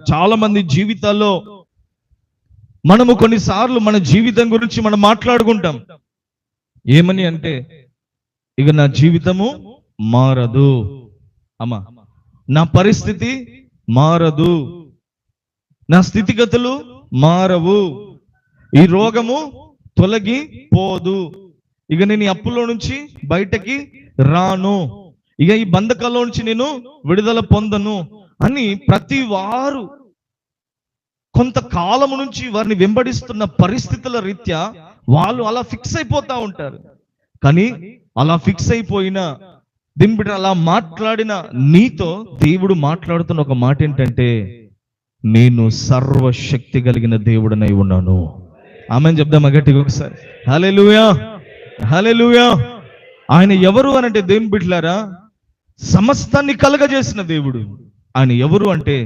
చాలా మంది జీవితాల్లో మనము కొన్నిసార్లు మన జీవితం గురించి మనం మాట్లాడుకుంటాం. ఏమని అంటే, ఇక నా జీవితము మారదు, అమ్మా నా పరిస్థితి మారదు, నా స్థితిగతులు మారవు, ఈ రోగము తొలగిపోదు, ఇక నేను ఈ అప్పులో నుంచి బయటకి రాను, ఇక ఈ బంధకాల్లో నుంచి నేను విడుదల పొందను అని ప్రతి వారు కొంతకాలము నుంచి వారిని వెంబడిస్తున్న పరిస్థితుల రీత్యా వాళ్ళు అలా ఫిక్స్ అయిపోతా ఉంటారు. కానీ అలా ఫిక్స్ అయిపోయిన దింపిట అలా మాట్లాడిన నీతో దేవుడు మాట్లాడుతున్న ఒక మాట ఏంటంటే, నేను సర్వశక్తి కలిగిన దేవుడనై ఉన్నాను. ఆమెను చెప్దామా గట్టిగా ఒకసారి? హల్లెలూయా, హల్లెలూయా. ఆయన ఎవరు అనంటే దేవుని బిడ్డలారా, సమస్తాన్ని కలగజేసిన దేవుడు. ఆయన ఎవరు అంటే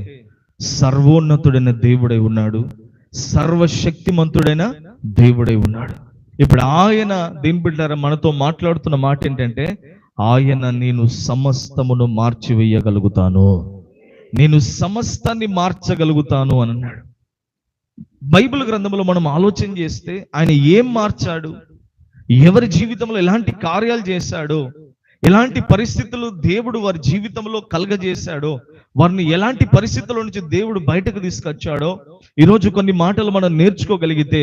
సర్వోన్నతుడైన దేవుడై ఉన్నాడు, సర్వశక్తిమంతుడైన దేవుడై ఉన్నాడు. ఇప్పుడు ఆయన దేవుని బిడ్డలారా మనతో మాట్లాడుతున్న మాట ఏంటంటే, ఆయన నేను సమస్తమును మార్చివేయగలుగుతాను, నేను సమస్తాన్ని మార్చగలుగుతాను అని అన్నాడు. బైబిల్ గ్రంథంలో మనం ఆలోచన చేస్తే ఆయన ఏం మార్చాడు, ఎవరి జీవితంలో ఎలాంటి కార్యాలు చేశాడో, ఎలాంటి పరిస్థితులు దేవుడు వారి జీవితంలో కలగజేశాడో, వారిని ఎలాంటి పరిస్థితుల నుంచి దేవుడు బయటకు తీసుకొచ్చాడో ఈరోజు కొన్ని మాటలు మనం నేర్చుకోగలిగితే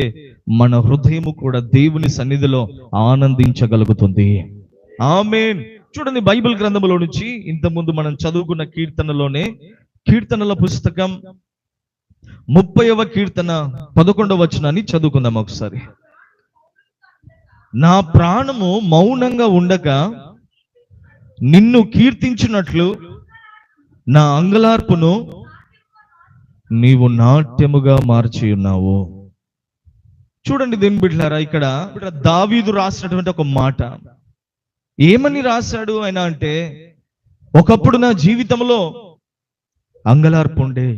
మన హృదయము కూడా దేవుని సన్నిధిలో ఆనందించగలుగుతుంది. ఆమేన్. చూడండి, బైబిల్ గ్రంథంలో నుంచి ఇంతకుముందు మనం చదువుకున్న కీర్తనలోనే, కీర్తనల పుస్తకం 30వ కీర్తన 11వ వచనాన్ని చదువుకుందాం ఒకసారి. నా ప్రాణము మౌనంగా ఉండక నిన్ను కీర్తించినట్లు నా అంగలార్పును నీవు నాట్యముగా మార్చి ఉన్నావు. చూడండి దేవుని బిడ్డలారా, ఇక్కడ దావీదు రాసినటువంటి ఒక మాట. ఏమని రాశాడు ఆయన అంటే, ఒకప్పుడు నా జీవితంలో అంగలార్పు ఉండే,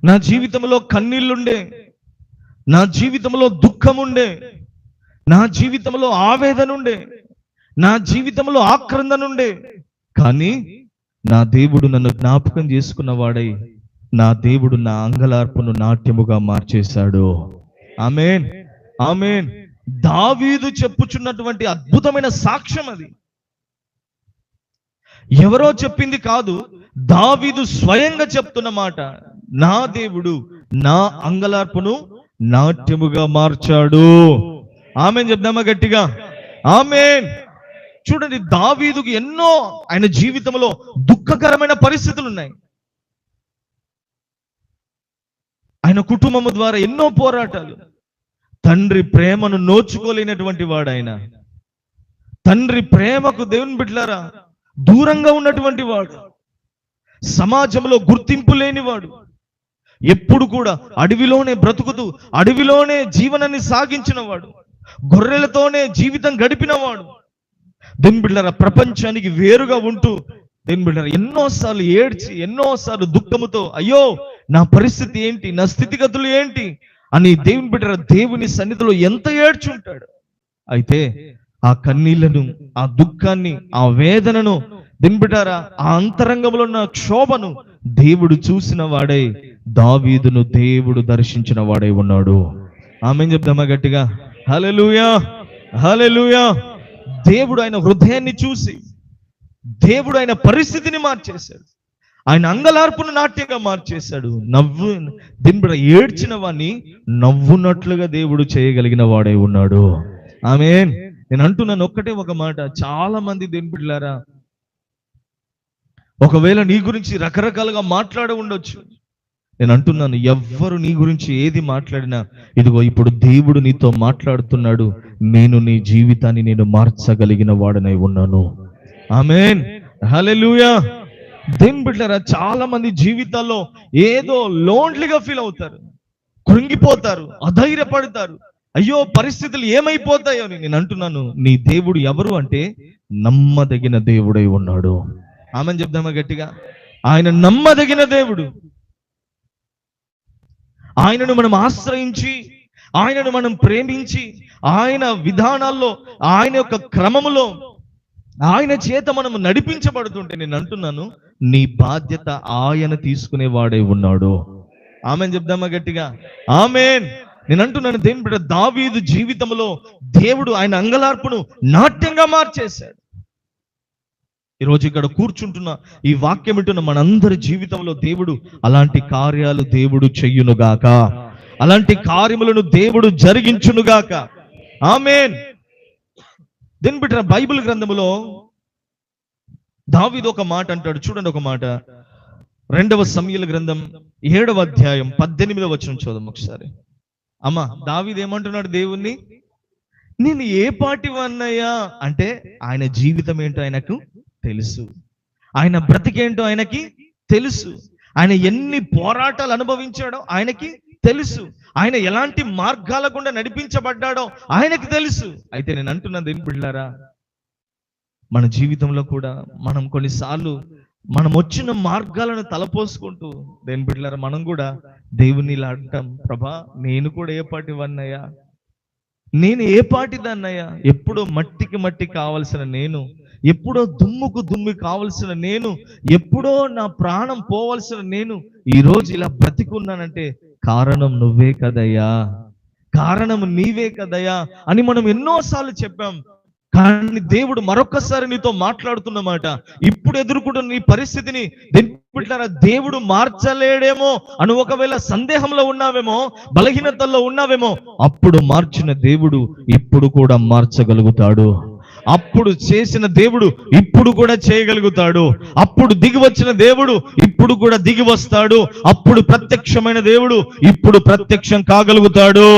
నా జీవితంలో కన్నీళ్ళుండే, నా జీవితంలో దుఃఖం ఉండే, నా జీవితంలో ఆవేదన ఉండే, నా జీవితంలో ఆక్రందన ఉండే, కానీ నా దేవుడు నన్ను జ్ఞాపకం చేసుకున్న వాడై నా దేవుడు నా అంగలార్పును నాట్యముగా మార్చేశాడు. ఆమేన్, ఆమేన్. దావీదు చెప్పుచున్నటువంటి అద్భుతమైన సాక్ష్యం అది. ఎవరో చెప్పింది కాదు, దావీదు స్వయంగా చెప్తున్న మాట. నా దేవుడు నా అంగలార్పును నాట్యముగా మార్చాడు. ఆమేన్ చెప్దామా గట్టిగా? ఆమేన్. చూడండి, దావీదుకి ఎన్నో ఆయన జీవితంలో దుఃఖకరమైన పరిస్థితులు ఉన్నాయి. ఆయన కుటుంబము ద్వారా ఎన్నో పోరాటాలు, తండ్రి ప్రేమను నోచుకోలేనటువంటి వాడు ఆయన. తండ్రి ప్రేమకు దేవుని బిడ్డలారా దూరంగా ఉన్నటువంటి వాడు, సమాజంలో గుర్తింపు లేనివాడు, ఎప్పుడు కూడా అడవిలోనే బ్రతుకుతూ అడవిలోనే జీవనాన్ని సాగించిన వాడు, గొర్రెలతోనే జీవితం గడిపినవాడు. దేవుని బిడ్డలారా ప్రపంచానికి వేరుగా ఉంటూ దేవుని బిడ్డలారా ఎన్నోసార్లు ఏడ్చి, ఎన్నోసార్లు దుఃఖముతో అయ్యో నా పరిస్థితి ఏంటి, నా స్థితిగతులు ఏంటి అని దేవుని బిడ్డలారా దేవుని సన్నిధిలో ఎంత ఏడ్చుంటాడు. అయితే ఆ కన్నీళ్లను, ఆ దుఃఖాన్ని, ఆ వేదనను దేవుని బిడ్డలారా ఆ అంతరంగంలో ఉన్న క్షోభను దేవుడు చూసిన వాడై దావీదును దేవుడు దర్శించిన వాడై ఉన్నాడు. ఆమేన్ చెప్దామా గట్టిగా? హల్లెలూయా, హల్లెలూయా. దేవుడు ఆయన హృదయాన్ని చూసి, దేవుడు ఆయన పరిస్థితిని మార్చేశాడు, ఆయన అంగలార్పును నాట్యంగా మార్చేశాడు. దేవుడు ఏడ్చిన వాడిని నవ్వునట్లుగా దేవుడు చేయగలిగిన వాడై ఉన్నాడు. ఆమేన్. నేను అంటున్నాను ఒక్కటే ఒక మాట. చాలా మంది దేవుని బిడ్డలారా ఒకవేళ నీ గురించి రకరకాలుగా మాట్లాడ ఉండొచ్చు. నేను అంటున్నాను, ఎవ్వరు నీ గురించి ఏది మాట్లాడినా ఇదిగో ఇప్పుడు దేవుడు నీతో మాట్లాడుతున్నాడు, నేను నీ జీవితాన్ని నేను మార్చగలిగిన వాడనై ఉన్నాను. ఆమేన్, హల్లెలూయా. దేవుని బిడ్డలారా చాలా మంది జీవితాల్లో ఏదో లోన్లీగా ఫీల్ అవుతారు, కృంగిపోతారు, అధైర్యపడతారు, అయ్యో పరిస్థితులు ఏమైపోతాయో అని. నేను అంటున్నాను, నీ దేవుడు ఎవరు అంటే నమ్మదగిన దేవుడై ఉన్నాడు. ఆమేన్ చెప్దామా గట్టిగా? ఆయన నమ్మదగిన దేవుడు. ఆయనను మనం ఆశ్రయించి, ఆయనను మనం ప్రేమించి, ఆయన విధానాల్లో, ఆయన యొక్క క్రమములో ఆయన చేత మనము నడిపించబడుతుంటే నేను అంటున్నాను, నీ బాధ్యత ఆయన తీసుకునేవాడై ఉన్నాడు. ఆమెన్ చెప్దామా గట్టిగా? ఆమెన్. నేను అంటున్నాను, దేవుని బిడ్డ దావీదు జీవితంలో దేవుడు ఆయన అంగలార్పును నాట్యంగా మార్చేశాడు. ఈరోజు ఇక్కడ కూర్చుంటున్న ఈ వాక్యం వింటున్న మనందరి జీవితంలో దేవుడు అలాంటి కార్యాలు దేవుడు చెయ్యునుగాక, అలాంటి కార్యములను దేవుడు జరిగించునుగాక. ఆమేన్. దీని బిడ్డ బైబిల్ గ్రంథములో దావీదు ఒక మాట అంటాడు, చూడండి ఒక మాట. 2వ సమూయేలు గ్రంథం 7వ అధ్యాయం 18వ వచనం చూద్దాం ఒకసారి. అమ్మా, దావీదు ఏమంటున్నాడు దేవుణ్ణి? నేను ఏ పాటి వన్నయ్యా అంటే ఆయన జీవితం ఏంటో ఆయనకు తెలుసు, ఆయన బ్రతికేంటో ఆయనకి తెలుసు, ఆయన ఎన్ని పోరాటాలు అనుభవించాడో ఆయనకి తెలుసు, ఆయన ఎలాంటి మార్గాల గుండా నడిపించబడ్డాడో ఆయనకి తెలుసు. అయితే నేను అంటున్నది ఏం బిడ్డలారా, మన జీవితంలో కూడా మనం కొన్నిసార్లు మనం వచ్చిన మార్గాలను తలపోసుకుంటూ దేని బిడ్డలారా మనం కూడా దేవుని ఇలా అంటాం, ప్రభా నేను కూడా ఏ పాటి వన్నయ్యా, నేను ఏ పాటిదన్నయ్యా, ఎప్పుడో మట్టికి మట్టి కావలసిన నేను, ఎప్పుడో దుమ్ముకు దుమ్మి కావలసిన నేను, ఎప్పుడో నా ప్రాణం పోవలసిన నేను ఈరోజు ఇలా బ్రతికున్నానంటే కారణం నువ్వే కదయ్యా, కారణం నీవే కదయ్యా అని మనం ఎన్నోసార్లు చెప్పాం. కానీ దేవుడు మరొకసారి నీతో మాట్లాడుతున్నమాట, ఇప్పుడు ఎదుర్కొంటున్న నీ పరిస్థితిని దేవుడు మార్చలేడేమో అని ఒకవేళ సందేహంలో ఉన్నావేమో, బలహీనతల్లో ఉన్నావేమో, అప్పుడు మార్చిన దేవుడు ఇప్పుడు కూడా మార్చగలుగుతాడు. అప్పుడు చేసిన దేవుడు ఇప్పుడు కూడా చేయగలుగుతాడు. అప్పుడు దిగి వచ్చిన దేవుడు ఇప్పుడు కూడా దిగి వస్తాడు. అప్పుడు ప్రత్యక్షమైన దేవుడు ఇప్పుడు ప్రత్యక్షం కాగలుగుతాడు.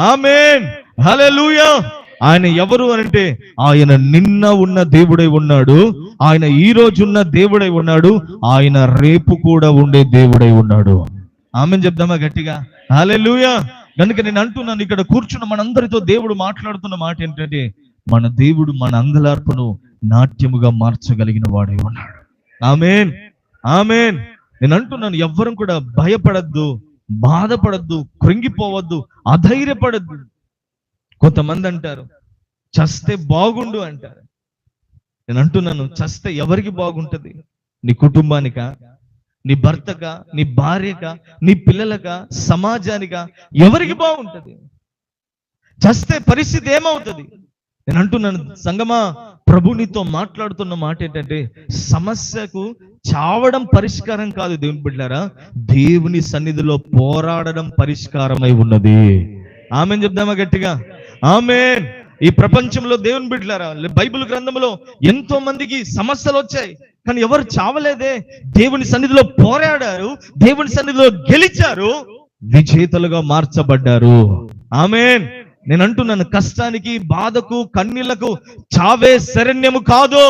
ఆమేన్, హల్లెలూయా. ఆయన ఎవరు అంటే ఆయన నిన్న ఉన్న దేవుడై ఉన్నాడు, ఆయన ఈ రోజు ఉన్న దేవుడై ఉన్నాడు, ఆయన రేపు కూడా ఉండే దేవుడై ఉన్నాడు. ఆమేన్ చెప్దామా గట్టిగా? హల్లెలూయా. కనుక నేను అంటున్నాను, ఇక్కడ కూర్చున్న మనందరితో దేవుడు మాట్లాడుతున్న మాట ఏంటంటే మన దేవుడు మన అంగలార్పును నాట్యముగా మార్చగలిగిన వాడై ఉన్నాడు. ఆమేన్, ఆమేన్. నేను అంటున్నాను, ఎవ్వరం కూడా భయపడద్దు, బాధపడద్దు, కృంగిపోవద్దు, అధైర్యపడద్దు. కొంతమంది అంటారు చస్తే బాగుండు అంటారు. నేను అంటున్నాను, చస్తే ఎవరికి బాగుంటది? నీ కుటుంబానికా, నీ భర్తకా, నీ భార్యకా, నీ పిల్లలకా, సమాజానికా? ఎవరికి బాగుంటది? చస్తే పరిస్థితి ఏమవుతుంది? నేను అంటున్నాను సంగమా, ప్రభు నీతో మాట్లాడుతున్న మాట ఏంటంటే సమస్యకు చావడం పరిష్కారం కాదు దేవుని బిడ్డలారా, దేవుని సన్నిధిలో పోరాడడం పరిష్కారమై ఉన్నది. ఆమేన్ చెప్దామా గట్టిగా? ఆమేన్. ఈ ప్రపంచంలో దేవుని బిడ్డలారా, బైబిల్ గ్రంథంలో ఎంతో మందికి సమస్యలు వచ్చాయి, కానీ ఎవరు చావలేదే. దేవుని సన్నిధిలో పోరాడారు, దేవుని సన్నిధిలో గెలిచారు, విజేతలుగా మార్చబడ్డారు. ఆమేన్. నేను అంటున్నాను, కష్టానికి, బాధకు, కన్నీళ్లకు చావే శరణ్యము కాదు,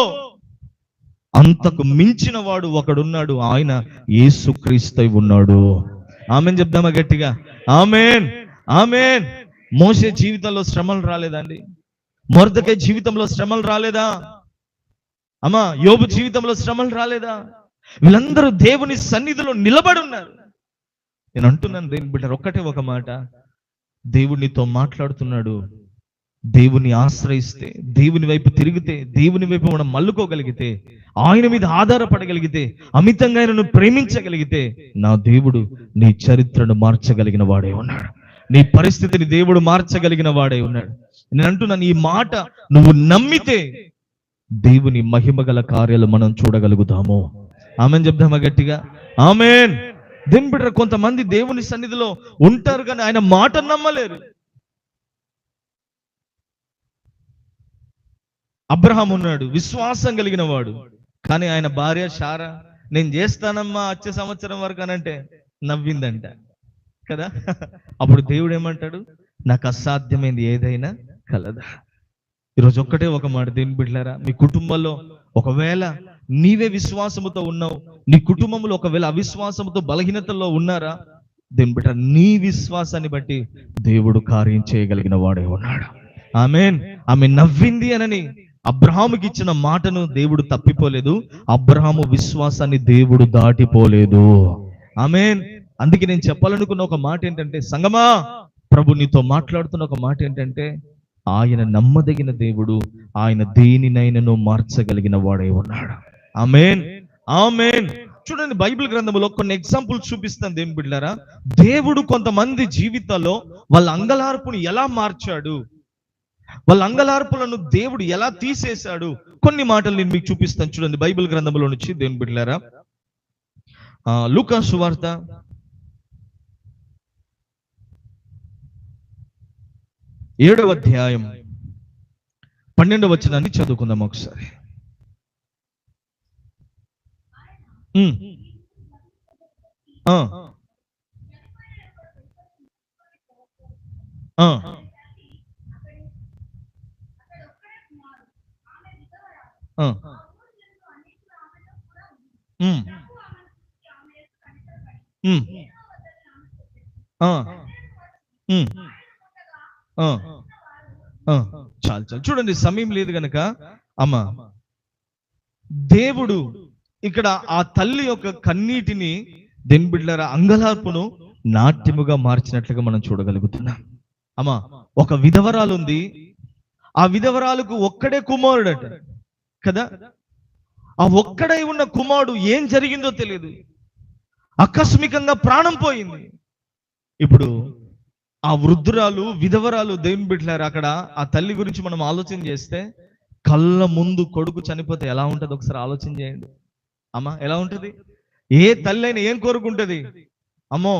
అంతకు మించిన వాడు ఒకడున్నాడు, ఆయన యేసుక్రీస్తు ఉన్నాడు. ఆమేన్ చెప్దామా గట్టిగా? ఆమేన్, ఆమేన్. మోషే జీవితంలో శ్రమలు రాలేదండి? మొర్దెకై జీవితంలో శ్రమలు రాలేదా? అమ్మా, యోబు జీవితంలో శ్రమలు రాలేదా? వీళ్ళందరూ దేవుని సన్నిధిలో నిలబడి ఉన్నారు. నేను అంటున్నాను దేని బిడ్డ, ఒక్కటే ఒక మాట, దేవునితో మాట్లాడుతున్నాడు. దేవుని ఆశ్రయిస్తే, దేవుని వైపు తిరిగితే, దేవుని వైపు మనం మల్లుకోగలిగితే, ఆయన మీద ఆధారపడగలిగితే, అమితంగా ఆయనను ప్రేమించగలిగితే, నా దేవుడు నీ చరిత్రను మార్చగలిగిన వాడే ఉన్నాడు, నీ పరిస్థితిని దేవుడు మార్చగలిగిన వాడే ఉన్నాడు. నేను అంటున్నాను, ఈ మాట నువ్వు నమ్మితే దేవుని మహిమగల కార్యాలు మనం చూడగలుగుతాము. ఆమేన్ చెప్దామా గట్టిగా? ఆమేన్. దేవుని బిడ్డ, కొంతమంది దేవుని సన్నిధిలో ఉంటారు కానీ ఆయన మాట నమ్మలేరు. అబ్రహాం ఉన్నాడు, విశ్వాసం కలిగిన వాడు, కానీ ఆయన భార్య శారా నేను చేస్తానమ్మా వచ్చే సంవత్సరం వరకు అనంటే నవ్విందంట కదా. అప్పుడు దేవుడు ఏమంటాడు? నాకు అసాధ్యమైంది ఏదైనా కలదా. ఈరోజు ఒక్కటే ఒక మాట దేవుని బిడ్డలారా, మీ కుటుంబంలో ఒకవేళ నీవే విశ్వాసముతో ఉన్నావు, నీ కుటుంబంలో ఒకవేళ అవిశ్వాసముతో బలహీనతల్లో ఉన్నారా, దేవుని బిడ్డ నీ విశ్వాసాన్ని బట్టి దేవుడు కార్యం చేయగలిగిన వాడే ఉన్నాడు. ఆమేన్. ఆమె నవ్వింది అనని అబ్రహాముకి ఇచ్చిన మాటను దేవుడు తప్పిపోలేదు, అబ్రహాము విశ్వాసాన్ని దేవుడు దాటిపోలేదు. ఆమేన్. అందుకే నేను చెప్పాలనుకున్న ఒక మాట ఏంటంటే, సంగమా, ప్రభు నీతో మాట్లాడుతున్న ఒక మాట ఏంటంటే, ఆయన నమ్మదగిన దేవుడు, ఆయన దేనినైనను మార్చగలిగిన వాడై ఉన్నాడు. ఆమేన్, ఆమేన్. చూడండి, బైబిల్ గ్రంథంలో కొన్ని ఎగ్జాంపుల్స్ చూపిస్తాను దేవుని బిడ్డలారా. దేవుడు కొంతమంది జీవితాల్లో వాళ్ళ అంగలార్పుని ఎలా మార్చాడు, వాళ్ళ అంగలార్పులను దేవుడు ఎలా తీసేశాడు, కొన్ని మాటలు నేను మీకు చూపిస్తాను. చూడండి, బైబిల్ గ్రంథంలో నుంచి దేవుని బిడ్డలారా, లూకా సువార్త 7వ అధ్యాయం 12వ వచనాన్ని చదువుకుందాం ఒకసారి. చాలు చాలు, చూడండి సమయం లేదు గనక. అమ్మా, దేవుడు ఇక్కడ ఆ తల్లి యొక్క కన్నీటిని దేవుని బిడ్డలారా అంగలార్పును నాట్యముగా మార్చినట్లుగా మనం చూడగలుగుతున్నాం. అమ్మా, ఒక విధవరాలు ఉంది. ఆ విధవరాలకు ఒక్కడే కుమారుడట కదా. ఆ ఒక్కడై ఉన్న కుమారుడు ఏం జరిగిందో తెలియదు, ఆకస్మికంగా ప్రాణం పోయింది. ఇప్పుడు ఆ వృద్ధురాలు, విధవరాలు దేవుని బిడ్డలారా, అక్కడ ఆ తల్లి గురించి మనం ఆలోచన చేస్తే, కళ్ళ ముందు కొడుకు చనిపోతే ఎలా ఉంటుంది ఒకసారి ఆలోచన చేయండి. అమ్మా, ఎలా ఉంటుంది? ఏ తల్లి అయినా ఏం కోరుకుంటుంది? అమ్మో,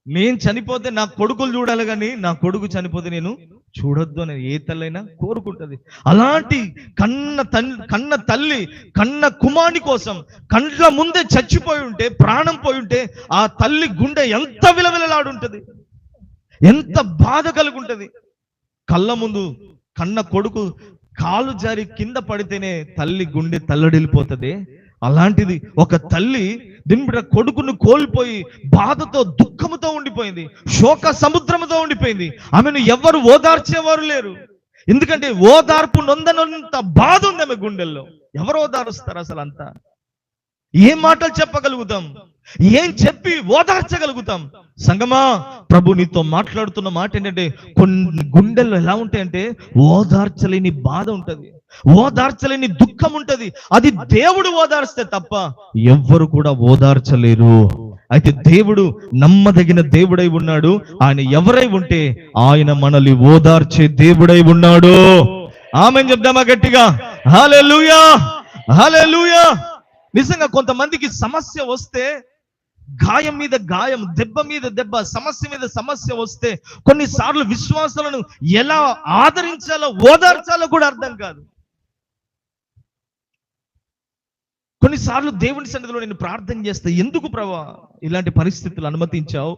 నేను చనిపోతే నా కొడుకులు చూడాలి కానీ నా కొడుకు చనిపోతే నేను చూడొద్దు అని ఏ తల్లి అయినా కోరుకుంటుంది. అలాంటి కన్న తల్లి కన్న కుమారుని కోసం కళ్ళ ముందే చచ్చిపోయి ఉంటే, ప్రాణం పోయి ఉంటే, ఆ తల్లి గుండె ఎంత విలవిలలాడుంటది, ఎంత బాధ కలుగుంటది. కళ్ళ ముందు కన్న కొడుకు కాలు జారి కింద పడితేనే తల్లి గుండె తల్లడిల్లిపోతుంది. అలాంటిది ఒక తల్లి దింబిడ కొడుకును కోల్పోయి బాధతో, దుఃఖముతో ఉండిపోయింది, శోక సముద్రముతో ఉండిపోయింది. ఆమెను ఎవరు ఓదార్చేవారు లేరు. ఎందుకంటే ఓదార్పు నొందనంత బాధ ఉంది ఆమె గుండెల్లో. ఎవరు ఓదారుస్తారు అసలు? అంతా ఏం మాటలు చెప్పగలుగుతాం, ఏం చెప్పి ఓదార్చగలుగుతాం? సంగమా, ప్రభు నీతో మాట్లాడుతున్న మాట ఏంటంటే, కొన్ని గుండెల్లో ఎలా ఉంటాయంటే ఓదార్చలేని బాధ ఉంటది, ఓదార్చలేని దుఃఖం ఉంటది. అది దేవుడు ఓదార్స్తే తప్ప ఎవ్వరు కూడా ఓదార్చలేరు. అయితే దేవుడు నమ్మదగిన దేవుడై ఉన్నాడు. ఆయన ఎవరై ఉంటే ఆయన మనల్ని ఓదార్చే దేవుడై ఉన్నాడు. ఆమేన్ చెప్దామా గట్టిగా? హల్లెలూయా, హల్లెలూయా. నిజంగా కొంతమందికి సమస్య వస్తే, గాయం మీద గాయం, దెబ్బ మీద దెబ్బ, సమస్య మీద సమస్య వస్తే కొన్నిసార్లు విశ్వాసాలను ఎలా ఆదరించాలో, ఓదార్చాలో కూడా అర్థం కాదు. కొన్నిసార్లు దేవుని సన్నిధిలో నేను ప్రార్థన చేస్తే, ఎందుకు ప్రభా ఇలాంటి పరిస్థితులు అనుమతించావు?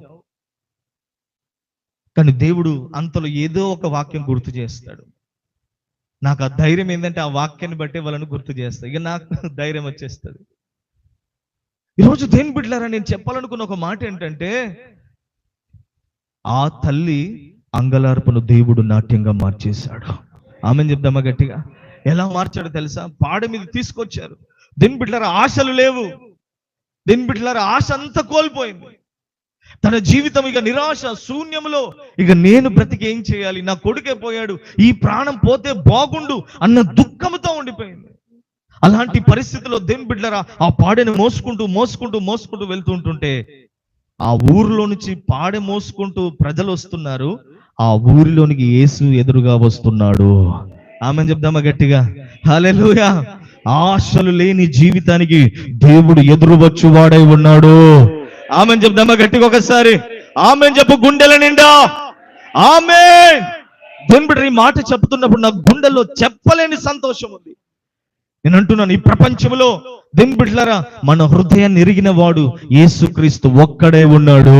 కానీ దేవుడు అంతలో ఏదో ఒక వాక్యం గుర్తు చేస్తాడు. నాకు ఆ ధైర్యం ఏంటంటే ఆ వాక్యాన్ని బట్టే వాళ్ళని గుర్తు చేస్తా, ఇక నాకు ధైర్యం వచ్చేస్తుంది. ఈరోజు దేవుని బిడ్డలారా, నేను చెప్పాలనుకున్న ఒక మాట ఏంటంటే, ఆ తల్లి అంగలార్పును దేవుడు నాట్యంగా మార్చేశాడు. ఆమెను చెప్దామా గట్టిగా? ఎలా మార్చాడో తెలుసా? పాడ మీద తీసుకొచ్చారు. దేవుని బిడ్డలారా, ఆశలు లేవు. దేవుని బిడ్డలారా, ఆశ అంతా కోల్పోయింది. తన జీవితం ఇక నిరాశ, శూన్యములో, ఇక నేను బ్రతికి ఏం చేయాలి, నా కొడుకే పోయాడు, ఈ ప్రాణం పోతే బాగుండు అన్న దుఃఖంతో ఉండిపోయింది. అలాంటి పరిస్థితుల్లో దేవుని బిడ్డలారా, ఆ పాడెను మోసుకుంటూ మోసుకుంటూ మోసుకుంటూ వెళ్తూ ఉంటుంటే, ఆ ఊరిలో నుంచి పాడె మోసుకుంటూ ప్రజలు వస్తున్నారు. ఆ ఊరిలోనికి యేసు ఎదురుగా వస్తున్నాడు. ఆమెను చెప్దామా గట్టిగా? హల్లెలూయా. ఆశలు లేని జీవితానికి దేవుడు ఎదురు వచ్చువాడై ఉన్నాడు. ఆమెను చెప్దామా గట్టిగా ఒకసారి? ఆమెను చెప్పు గుండెల నిండా. ఆమేన్. దేవుని బిడ్డ ఈ మాట చెప్తున్నప్పుడు నా గుండెల్లో చెప్పలేని సంతోషం ఉంది. నేను అంటున్నాను, ఈ ప్రపంచంలో దేవుని బిడ్డలారా, మన హృదయాన్ని ఎరిగిన వాడు యేసుక్రీస్తు ఒక్కడే ఉన్నాడు.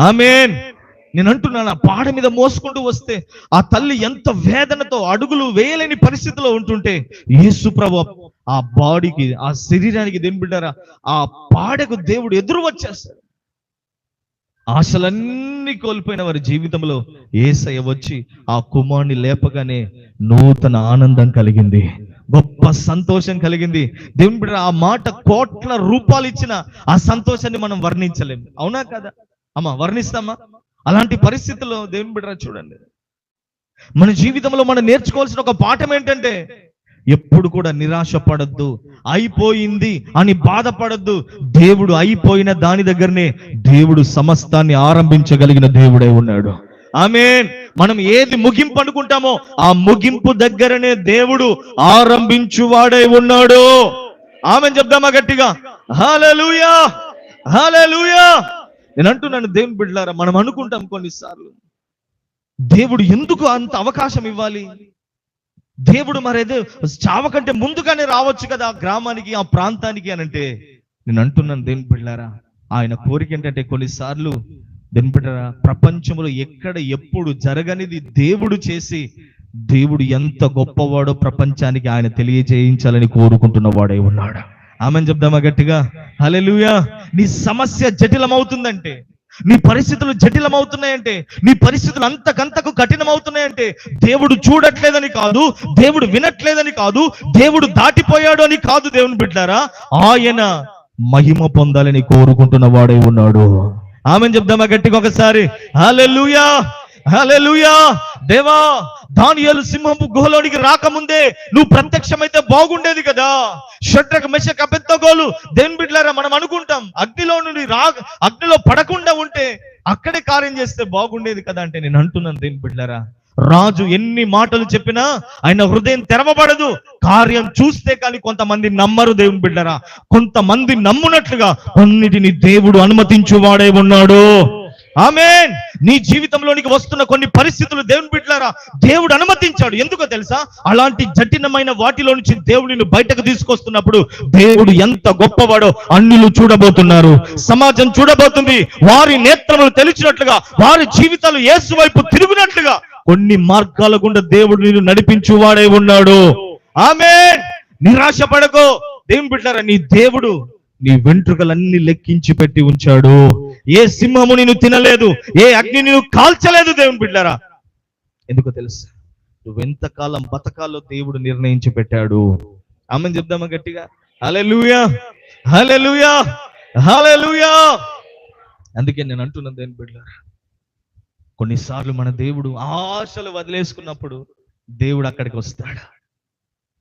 ఆమేన్. నేను అంటున్నాను, ఆ పాడ మీద మోసుకుంటూ వస్తే ఆ తల్లి ఎంత వేదనతో అడుగులు వేయలేని పరిస్థితిలో ఉంటుంటే, యేసు ప్రభు ఆ బాడీకి, ఆ శరీరానికి దేవుని బిడ్డలారా, ఆ పాడకు దేవుడు ఎదురు వచ్చేస్తాడు. ఆశలన్నీ కోల్పోయిన వారి జీవితంలో యేసయ్య వచ్చి ఆ కుమారుని లేపగానే నూతన ఆనందం కలిగింది, గొప్ప సంతోషం కలిగింది. దేవుని బిడ్డ, ఆ మాట కోట్ల రూపాయలు ఇచ్చిన ఆ సంతోషాన్ని మనం వర్ణించలేము. అవునా కదా అమ్మా? వర్ణిస్తామా? అలాంటి పరిస్థితుల్లో దేవుని బిడ్డ చూడండి, మన జీవితంలో మనం నేర్చుకోవాల్సిన ఒక పాఠం ఏంటంటే ఎప్పుడు కూడా నిరాశ పడద్దు, అయిపోయింది అని బాధపడద్దు. దేవుడు అయిపోయిన దాని దగ్గరనే దేవుడు సమస్తాన్ని ఆరంభించగలిగిన దేవుడే ఉన్నాడు. ఆమేన్. మనం ఏది ముగింపు అనుకుంటామో ఆ ముగింపు దగ్గరనే దేవుడు ఆరంభించువాడే ఉన్నాడు. ఆమేన్ చెప్దామా గట్టిగా? హల్లెలూయా, హల్లెలూయా. నేను అంటున్నాను దేవుని బిడ్డలారా, మనం అనుకుంటాం కొన్నిసార్లు దేవుడు ఎందుకు అంత అవకాశం ఇవ్వాలి, దేవుడు మరేదో చావకంటే ముందుగానే రావచ్చు కదా ఆ గ్రామానికి, ఆ ప్రాంతానికి అని అంటే, నేను అంటున్నాను దేవుని బిడ్డలారా, ఆయన కోరిక ఏంటంటే కొన్నిసార్లు దేవుని బిడ్డలారా, ప్రపంచంలో ఎక్కడ ఎప్పుడు జరగనిది దేవుడు చేసి, దేవుడు ఎంత గొప్పవాడో ప్రపంచానికి ఆయన తెలియజేయించాలని కోరుకుంటున్న వాడే ఉన్నాడు. ఆమెను చెప్దామా గట్టిగా? హల్లెలూయా. నీ సమస్య జటిలమవుతుందంటే, నీ పరిస్థితులు జటిలమవుతున్నాయంటే, నీ పరిస్థితులు అంతకంతకు కఠినమవుతున్నాయంటే దేవుడు చూడట్లేదని కాదు, దేవుడు వినట్లేదని కాదు, దేవుడు దాటిపోయాడు అని కాదు. దేవుని బిడ్డారా, ఆయన మహిమ పొందాలని కోరుకుంటున్న వాడే ఉన్నాడు. ఆమెను చెప్దామా గట్టిగా ఒకసారి? హల్లెలూయా, హల్లెలూయా. దేవా, దానియేలు సింహపు గుహలోనికి రాకముందే నువ్వు ప్రత్యక్షమైతే బాగుండేది కదా. షడ్రక్, మెషక్, అబేద్నెగోలు దేవుని బిడ్డలారా, మనం అనుకుంటాం అగ్నిలో నుండి అగ్నిలో పడకుండా ఉంటే అక్కడే కార్యం చేస్తే బాగుండేది కదా అంటే, నేను అంటున్నాను దేవుని బిడ్డలారా, రాజు ఎన్ని మాటలు చెప్పినా ఆయన హృదయం తెరవబడదు. కార్యం చూస్తే కానీ కొంతమంది నమ్మరు. దేవుని బిడ్డలారా, కొంతమంది నమ్మునట్లుగా కొన్నిటిని దేవుడు అనుమతించువాడే ఉన్నాడు. ఆమేన్. నీ జీవితంలోనికి వస్తున్న కొన్ని పరిస్థితులు దేవుని బిడ్డలారా దేవుడు అనుమతించాడు. ఎందుకో తెలుసా? అలాంటి జటిలమైన వాటిలో నుంచి దేవుడు నిన్ను బయటకు తీసుకొస్తున్నప్పుడు దేవుడు ఎంత గొప్పవాడో అన్యులు చూడబోతున్నారు, సమాజం చూడబోతుంది. వారి నేత్రములు తెలిసినట్లుగా, వారి జీవితాలు యేసు వైపు తిరుగునట్లుగా కొన్ని మార్గాల గుండా దేవుడు నిన్ను నడిపించువాడే ఉన్నాడు. ఆమేన్. నిరాశ పడకో దేవుని బిడ్డలారా, నీ దేవుడు నీ వెంట్రుకలన్నీ లెక్కించి పెట్టి ఉంచాడు. ఏ సింహము నిన్ను తినలేదు, ఏ అగ్ని నిన్ను కాల్చలేదు. దేవుని బిడ్డలారా, ఎందుకో తెలుసా? నువ్వెంతకాలం బతకాలో దేవుడు నిర్ణయించి పెట్టాడు. ఆమెను చెప్దామా గట్టిగా? హల్లెలూయా, హల్లెలూయా, హల్లెలూయా. అందుకే నేను అంటున్నాను దేవుని బిడ్డలారా, కొన్నిసార్లు మన దేవుడు ఆశలు వదిలేసుకున్నప్పుడు దేవుడు అక్కడికి వస్తాడు.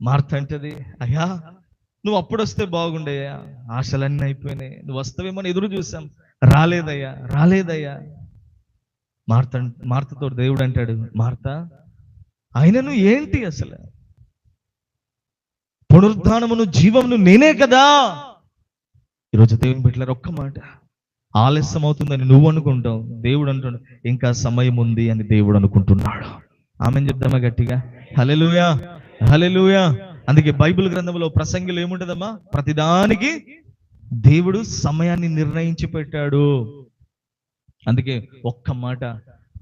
మార్త అంటది, అయ్యా నువ్వు అప్పుడు వస్తే బాగుండేయా, ఆశలన్నీ అయిపోయినాయి, నువ్వు వస్తావేమో ఎదురు చూసాం, రాలేదయ్యా, రాలేదయ్యా. మార్తతో దేవుడు అంటాడు, మార్త ఆయనను ఏంటి అసలు, పునరుద్ధానమును జీవమును నేనే కదా. ఈరోజు దేవుని బిడ్డలారా, ఒక్క మాట, ఆలస్యం అవుతుందని నువ్వు అనుకుంటావు, దేవుడు అంటున్నాడు ఇంకా సమయం ఉంది అని దేవుడు అనుకుంటున్నాడు. ఆమెను చెప్దామా గట్టిగా? హల్లెలూయా, హల్లెలూయా. అందుకే బైబిల్ గ్రంథంలో ప్రసంగిలో ఏముంటదమ్మా? ప్రతిదానికి దేవుడు సమయాన్ని నిర్ణయించి పెట్టాడు. అందుకే ఒక్క మాట,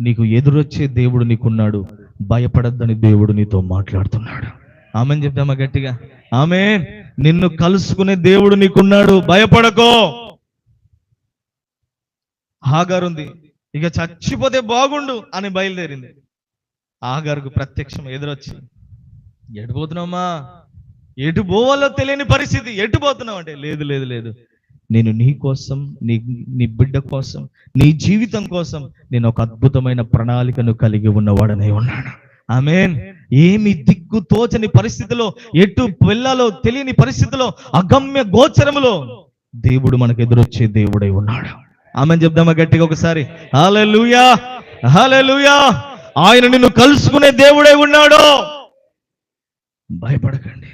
నీకు ఎదురొచ్చే దేవుడు నీకున్నాడు, భయపడద్దని దేవుడు నీతో మాట్లాడుతున్నాడు. ఆమెను చెప్దామా గట్టిగా? ఆమేన్. నిన్ను కలుసుకునే దేవుడు నీకున్నాడు, భయపడకో. హాగారు ఉంది, ఇక చచ్చిపోతే బాగుండు అని బయలుదేరింది. హాగారుకు ప్రత్యక్షం ఎదురొచ్చి, ఎటు పోతున్నామా, ఎటు పోవాలో తెలియని పరిస్థితి, ఎటు పోతున్నావు అంటే, లేదు లేదు లేదు, నేను నీ కోసం, నీ బిడ్డ కోసం, నీ జీవితం కోసం నేను ఒక అద్భుతమైన ప్రణాళికను కలిగి ఉన్నవాడనే ఉన్నాను. ఆమేన్. ఏమి దిక్కు తోచని పరిస్థితిలో, ఎటు వెళ్ళాలో తెలియని పరిస్థితిలో, అగమ్య గోచరములో దేవుడు మనకు ఎదురొచ్చే దేవుడై ఉన్నాడు. ఆమెను చెప్దామా గట్టిగా ఒకసారి? హల్లెలూయా, హల్లెలూయా. ఆయన నిన్ను కలుసుకునే దేవుడై ఉన్నాడు. భయపడకండి.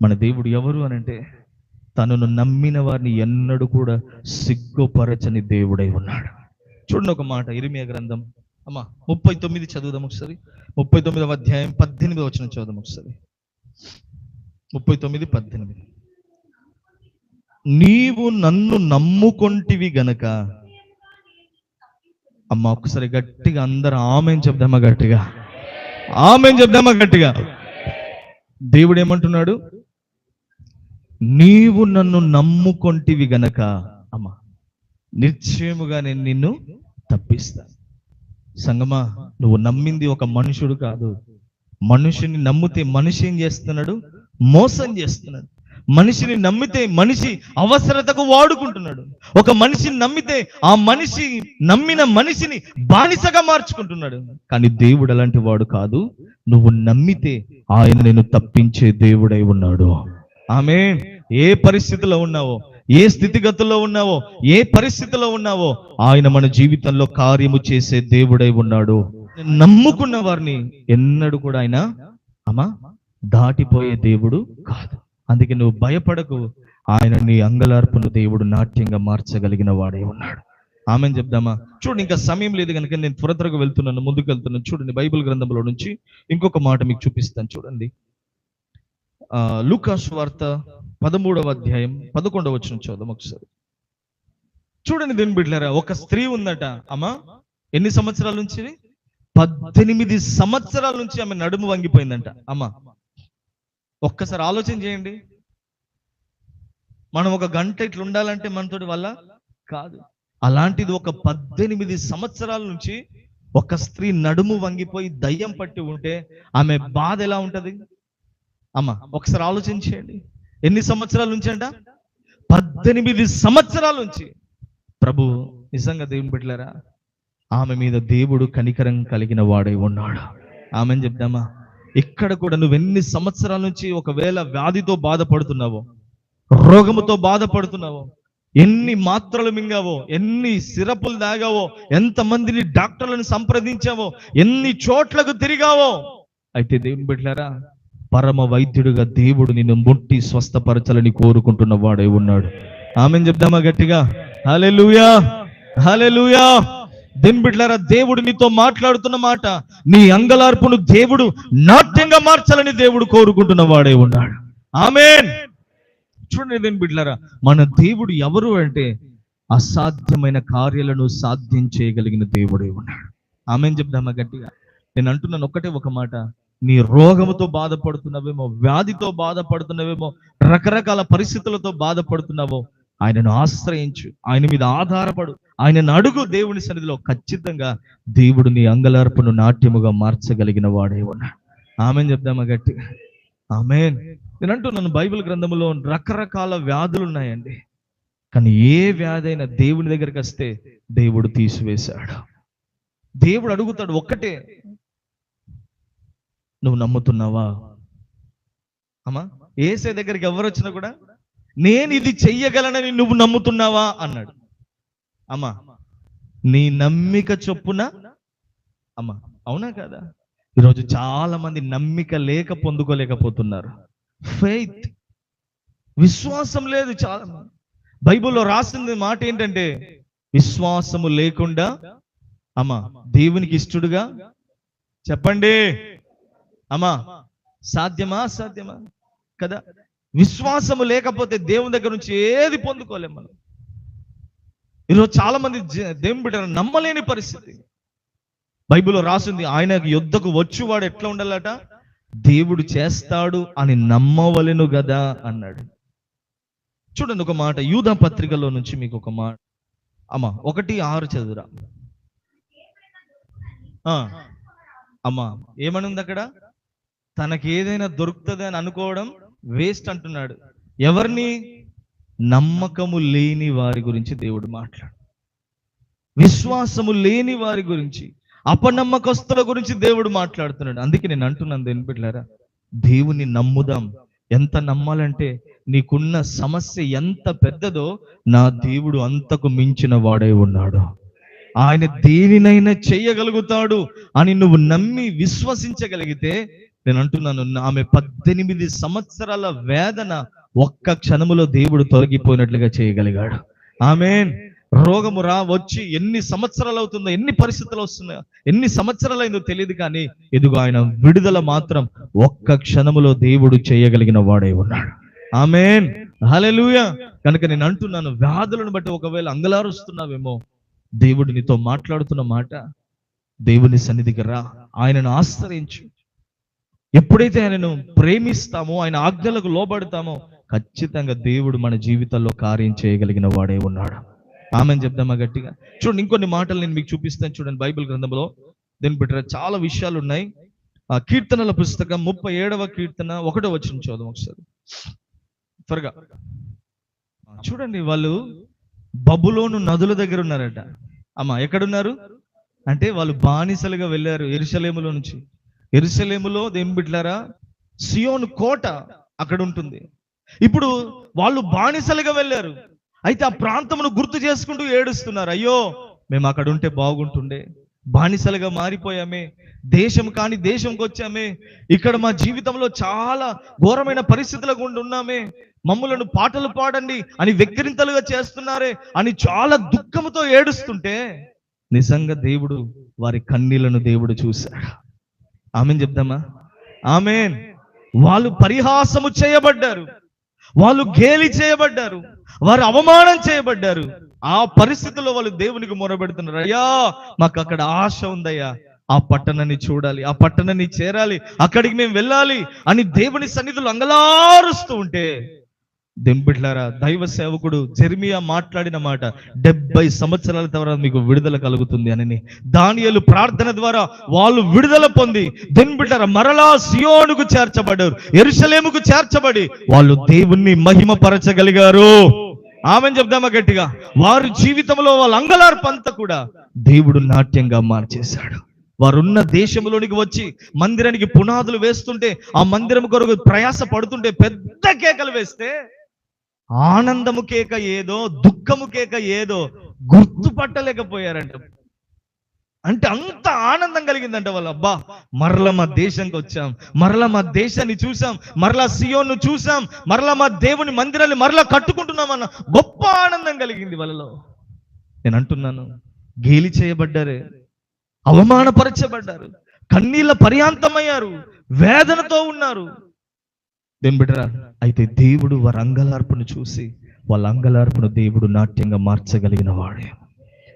మన దేవుడు ఎవరు అనంటే, తనను నమ్మిన వారిని ఎన్నడూ కూడా సిగ్గుపరచని దేవుడై ఉన్నాడు. చూడండి ఒక మాట, ఇర్మియా గ్రంథం 39 చదువుదాం ఒకసారి. 39వ అధ్యాయం 18వ వచనం చదువుదాం ఒకసారి. 39:18. నీవు నన్ను నమ్ముకొంటివి గనక, అమ్మ ఒకసారి గట్టిగా అందరూ ఆమేన్ చెప్దామా గట్టిగా? ఆమేన్ చెప్దామా గట్టిగా? దేవుడు ఏమంటున్నాడు? నీవు నన్ను నమ్ముకొంటివి గనక, అమ్మ నిశ్చయముగా నేను నిన్ను తప్పిస్తాను. సంగమా, నువ్వు నమ్మింది ఒక మనుషుడు కాదు. మనుషుని నమ్మితే మనిషి ఏం చేస్తున్నాడు? మోసం చేస్తున్నాడు. మనిషిని నమ్మితే మనిషి అవసరతకు వాడుకుంటున్నాడు. ఒక మనిషిని నమ్మితే ఆ మనిషి నమ్మిన మనిషిని బానిసగా మార్చుకుంటున్నాడు. కానీ దేవుడు అలాంటి వాడు కాదు. నువ్వు నమ్మితే ఆయన నేను తప్పించే దేవుడై ఉన్నాడు. ఆమేన్. ఏ పరిస్థితిలో ఉన్నావో, ఏ స్థితిగతుల్లో ఉన్నావో, ఏ పరిస్థితిలో ఉన్నావో, ఆయన మన జీవితంలో కార్యము చేసే దేవుడై ఉన్నాడు. నమ్ముకున్న వారిని ఎన్నడూ కూడా ఆయన దాటిపోయే దేవుడు కాదు. అందుకే నువ్వు భయపడకు. ఆయన నీ అంగలార్పును దేవుడు నాట్యంగా మార్చగలిగిన వాడే ఉన్నాడు. ఆమెను చెప్దామా? చూడండి, ఇంకా సమయం లేదు కనుక నేను త్వరగా వెళ్తున్నాను, ముందుకు వెళ్తున్నాను. చూడండి, బైబిల్ గ్రంథంలో నుంచి ఇంకొక మాట మీకు చూపిస్తాను. చూడండి, లూకా సువార్త 13వ అధ్యాయం 11వ వచనం చదువు ఒకసారి. చూడండి దేవుని బిడ్డలారా, ఒక స్త్రీ ఉందట. అమ్మా, ఎన్ని సంవత్సరాల నుంచి? 18 సంవత్సరాల నుంచి ఆమె నడుము వంగిపోయిందంట. అమ్మా, ఒక్కసారి ఆలోచన చేయండి. మనం ఒక గంట ఇట్లా ఉండాలంటే మనతోటి వల్ల కాదు. అలాంటిది ఒక 18 సంవత్సరాల నుంచి ఒక స్త్రీ నడుము వంగిపోయి దయ్యం పట్టి ఉంటే ఆమె బాధ ఎలా ఉంటది? అమ్మా, ఒకసారి ఆలోచన చేయండి. ఎన్ని సంవత్సరాల నుంచి అంట? 18 సంవత్సరాల నుంచి. ప్రభు నిజంగా దేవుని బిడ్డలారా, ఆమె మీద దేవుడు కనికరం కలిగిన వాడై ఉన్నాడు. ఆమెను చెప్దామా? ఇక్కడ కూడా నువ్వెన్ని సంవత్సరాల నుంచి ఒకవేళ వ్యాధితో బాధపడుతున్నావో, రోగముతో బాధపడుతున్నావో, ఎన్ని మాత్రలు మింగావో, ఎన్ని సిరపులు తాగావో, ఎంతమందిని డాక్టర్లను సంప్రదించావో, ఎన్ని చోట్లకు తిరిగావో, అయితే దేవుని బిడ్డలారా, పరమ వైద్యుడిగా దేవుడు నిన్ను ముట్టి స్వస్థపరచాలని కోరుకుంటున్న వాడై ఉన్నాడు. ఆమెను చెప్దామా గట్టిగా? హల్లెలూయా, హల్లెలూయా. దేవుని బిడ్డలారా, దేవుడు నీతో మాట్లాడుతున్న మాట, నీ అంగలార్పును దేవుడు నాట్యంగా మార్చాలని దేవుడు కోరుకుంటున్న వాడే ఉన్నాడు. ఆమేన్. చూడండి దేవుని బిడ్డలారా, మన దేవుడు ఎవరు అంటే అసాధ్యమైన కార్యాలను సాధ్యం చేయగలిగిన దేవుడే ఉన్నాడు. ఆమేన్ చెప్దామా గట్టిగా? నేను అంటున్నాను ఒకటే ఒక మాట, నీ రోగముతో బాధపడుతున్నావేమో, వ్యాధితో బాధపడుతున్నావేమో, రకరకాల పరిస్థితులతో బాధపడుతున్నావో, ఆయనను ఆశ్రయించు, ఆయన మీద ఆధారపడు, ఆయనను అడుగు. దేవుని సన్నిధిలో ఖచ్చితంగా దేవుడు నీ అంగలార్పును నాట్యముగా మార్చగలిగిన వాడే ఉన్నాడు. ఆమెన్ చెప్దామా గట్టి? ఆమెన్. నేను అంటున్నాను, బైబిల్ గ్రంథములో రకరకాల వ్యాధులు ఉన్నాయండి. కానీ ఏ వ్యాధి అయినా దేవుని దగ్గరికి వస్తే దేవుడు తీసివేశాడు. దేవుడు అడుగుతాడు ఒక్కటే, నువ్వు నమ్ముతున్నావా? అమ్మా, యేసే దగ్గరికి ఎవరు వచ్చినా కూడా నేను ఇది చెయ్యగలనని నువ్వు నమ్ముతున్నావా అన్నాడు. అమ్మా, నీ నమ్మిక చొప్పున. అమ్మా, అవునా కదా? ఈరోజు చాలా మంది నమ్మిక లేక పొందుకోలేకపోతున్నారు. ఫెయిత్, విశ్వాసం లేదు చాలా మంది. బైబిల్లో రాసింది మాట ఏంటంటే, విశ్వాసము లేకుండా అమ్మా దేవునికి ఇష్టడుగా చెప్పండి అమ్మా, సాధ్యమా? సాధ్యమా కదా? విశ్వాసము లేకపోతే దేవుని దగ్గర నుంచి ఏది పొందుకోలేము మనం. ఈరోజు చాలా మంది దేవుని బిడ్డలు నమ్మలేని పరిస్థితి. బైబిల్లో రాసింది, ఆయన యుద్ధకు వచ్చువాడు ఎట్లా ఉండాలట? దేవుడు చేస్తాడు అని నమ్మవలెను గదా అన్నాడు. చూడండి ఒక మాట, యూదా పత్రికలో నుంచి మీకు ఒక మాట. అమ్మా 1:6 చదువురా. అమ్మా, ఏమని ఉంది అక్కడ? తనకి ఏదైనా దొరుకుతుంది అని అనుకోవడం వేస్ట్ అంటున్నాడు. ఎవరిని? నమ్మకము లేని వారి గురించి దేవుడు మాట్లాడు. విశ్వాసము లేని వారి గురించి, అపనమ్మకస్తుల గురించి దేవుడు మాట్లాడుతున్నాడు. అందుకే నేను అంటున్నాను దేవుని బిడ్డలారా, దేవుని నమ్ముదాం. ఎంత నమ్మాలంటే, నీకున్న సమస్య ఎంత పెద్దదో నా దేవుడు అంతకు మించిన వాడై ఉన్నాడు. ఆయన దేనినైనా చేయగలుగుతాడు అని నువ్వు నమ్మి విశ్వసించగలిగితే, నేను అంటున్నాను, ఆమె 18 సంవత్సరాల వేదన ఒక్క క్షణములో దేవుడు తొలగిపోయినట్లుగా చేయగలిగాడు. ఆమేన్. రోగము వచ్చి ఎన్ని సంవత్సరాలు అవుతుందో, ఎన్ని పరిస్థితులు వస్తున్నాయో, ఎన్ని సంవత్సరాలు అయిందో తెలియదు, కానీ ఇదిగో ఆయన విడుదల మాత్రం ఒక్క క్షణములో దేవుడు చేయగలిగిన వాడై ఉన్నాడు. ఆమేన్, హల్లెలూయా. కనుక నేను అంటున్నాను, వ్యాధులను బట్టి ఒకవేళ అంగలారుస్తున్నావేమో, దేవుడు నీతో మాట్లాడుతున్న మాట, దేవుని సన్నిధికి రా, ఆయనను ఆశ్రయించు. ఎప్పుడైతే ఆయనను ప్రేమిస్తామో, ఆయన ఆజ్ఞలకు లోబడతామో, ఖచ్చితంగా దేవుడు మన జీవితంలో కార్యం చేయగలిగిన వాడే ఉన్నాడు. ఆమెను చెప్దామా గట్టిగా? చూడండి, ఇంకొన్ని మాటలు నేను మీకు చూపిస్తాను. చూడండి, బైబిల్ గ్రంథంలో దీని బిడ్డ చాలా విషయాలు ఉన్నాయి. కీర్తనల పుస్తకం 37వ కీర్తన 1వ వచనం చదువు ఒకసారి. త్వరగా చూడండి, వాళ్ళు బబులోను నదుల దగ్గర ఉన్నారట. అమ్మా ఎక్కడున్నారు అంటే వాళ్ళు బానిసలుగా వెళ్ళారు యెరూషలేములో నుంచి. యెరూషలేములో దేవుని బిడ్డలారా సియోను కోట అక్కడ ఉంటుంది. ఇప్పుడు వాళ్ళు బానిసలుగా వెళ్ళారు. అయితే ఆ ప్రాంతమును గుర్తు చేసుకుంటూ ఏడుస్తున్నారు, అయ్యో మేము అక్కడ ఉంటే బాగుంటుండే, బానిసలుగా మారిపోయామే, దేశం కాని దేశంకి వచ్చామే, ఇక్కడ మా జీవితంలో చాలా ఘోరమైన పరిస్థితుల గుండా ఉన్నామే, మమ్ములను పాటలు పాడండి అని వెక్కిరింతలుగా చేస్తున్నారే అని చాలా దుఃఖంతో ఏడుస్తుంటే నిజంగా దేవుడు వారి కన్నీళ్లను దేవుడు చూశాడు. ఆమెన్ చెప్దామా? ఆమెన్. వాళ్ళు పరిహాసము చేయబడ్డారు, వాళ్ళు గేలి చేయబడ్డారు, వారు అవమానం చేయబడ్డారు. ఆ పరిస్థితుల్లో వాళ్ళు దేవునికి మొరబెడుతున్నారు, అయ్యా మాకు అక్కడ ఆశ ఉందయ్యా, ఆ పట్టణాన్ని చూడాలి, ఆ పట్టణాన్ని చేరాలి, అక్కడికి మేము వెళ్ళాలి అని దేవుని సన్నిధిలో అంగలారుస్తూ ఉంటే దెంబిట్లారా దైవ సేవకుడు జెర్మియా మాట్లాడిన మాట, 70 సంవత్సరాల తర్వాత మీకు విడుదల కలుగుతుంది అని. దానియేలు ప్రార్థన ద్వారా వాళ్ళు విడుదల పొంది దెంబిట్లారా మరలా సియోనుకు చేర్చబడ్డారు, యెరూషలేముకు చేర్చబడి వాళ్ళు దేవుణ్ణి మహిమపరచగలిగారు. ఆమెను చెప్దామా గట్టిగా? వారి జీవితంలో వాళ్ళ అంగలార్పంతా కూడా దేవుడు నాట్యంగా మార్చేశాడు. వారున్న దేశంలోనికి వచ్చి మందిరానికి పునాదులు వేస్తుంటే, ఆ మందిరం కొరకు ప్రయాస పడుతుంటే పెద్ద కేకలు వేస్తే ఆనందము కేక ఏదో, దుఃఖము కేక ఏదో గుర్తుపట్టలేకపోయారంట. అంటే అంత ఆనందం కలిగిందంట వాళ్ళు. అబ్బా మరలా మా దేశానికి వచ్చాం, మరలా మా దేశాన్ని చూసాం, మరలా సియోను చూసాం, మరలా మా దేవుని మందిరాన్ని మరలా కట్టుకుంటున్నామన్న గొప్ప ఆనందం కలిగింది వాళ్ళలో. నేను అంటున్నాను, గేలి చేయబడ్డారే, అవమానపరచబడ్డారు, కన్నీళ్ళ పర్యాంతమయ్యారు, వేదనతో ఉన్నారు. బిడ్డరా అయితే దేవుడు వారి అంగలార్పును చూసి వాళ్ళ అంగలార్పును దేవుడు నాట్యంగా మార్చగలిగిన వాడే,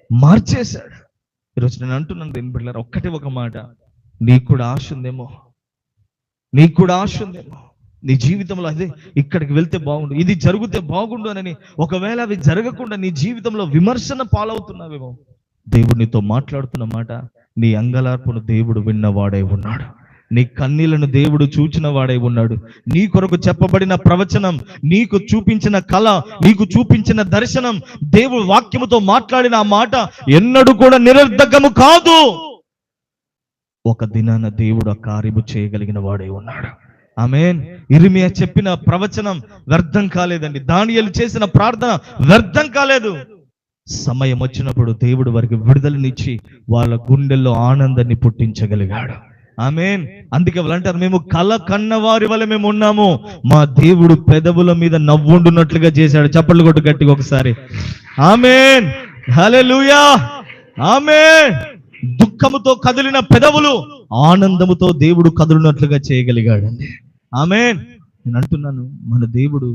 మార్చేశాడు. ఈరోజు నేను అంటున్నాను బిడ్డలారా, ఒక్కటే ఒక మాట, నీకు కూడా ఆశ ఉందేమో, నీకు కూడా ఆశ ఉందేమో నీ జీవితంలో, అదే ఇక్కడికి వెళ్తే బాగుండు, ఇది జరిగితే బాగుండు అని. ఒకవేళ అవి జరగకుండా నీ జీవితంలో విమర్శన పాలవుతున్నావేమో, దేవుడు నీతో మాట్లాడుతున్న మాట, నీ అంగలార్పును దేవుడు విన్నవాడై ఉన్నాడు, నీ కన్నీళ్లను దేవుడు చూచిన వాడై ఉన్నాడు. నీ కొరకు చెప్పబడిన ప్రవచనం, నీకు చూపించిన కళ, నీకు చూపించిన దర్శనం, దేవుడు వాక్యముతో మాట్లాడిన ఆ మాట ఎన్నడూ కూడా నిరర్ధకము కాదు. ఒక దినాన దేవుడు ఆ కార్యము చేయగలిగిన వాడై ఉన్నాడు. ఆమేన్. ఇర్మియా చెప్పిన ప్రవచనం వ్యర్థం కాలేదండి, దానియేలు చేసిన ప్రార్థన వ్యర్థం కాలేదు. సమయం వచ్చినప్పుడు దేవుడు వారికి విడుదలనిచ్చి వాళ్ళ గుండెల్లో ఆనందాన్ని పుట్టించగలిగాడు. ఆమేన్. అందుకే వాళ్ళు అంటారు, మేము కల కన్న వారి వల్ల మేము ఉన్నాము, మా దేవుడు పెదవుల మీద నవ్వుండున్నట్లుగా చేశాడు. చప్పట్లు కొట్టు గట్టిగా ఒకసారి. ఆమేన్. హల్లెలూయా. ఆమేన్. దుఃఖముతో కదిలిన పెదవులు ఆనందముతో దేవుడు కదులున్నట్లుగా చేయగలిగాడండి. ఆమేన్. నేను అంటున్నాను, మన దేవుడు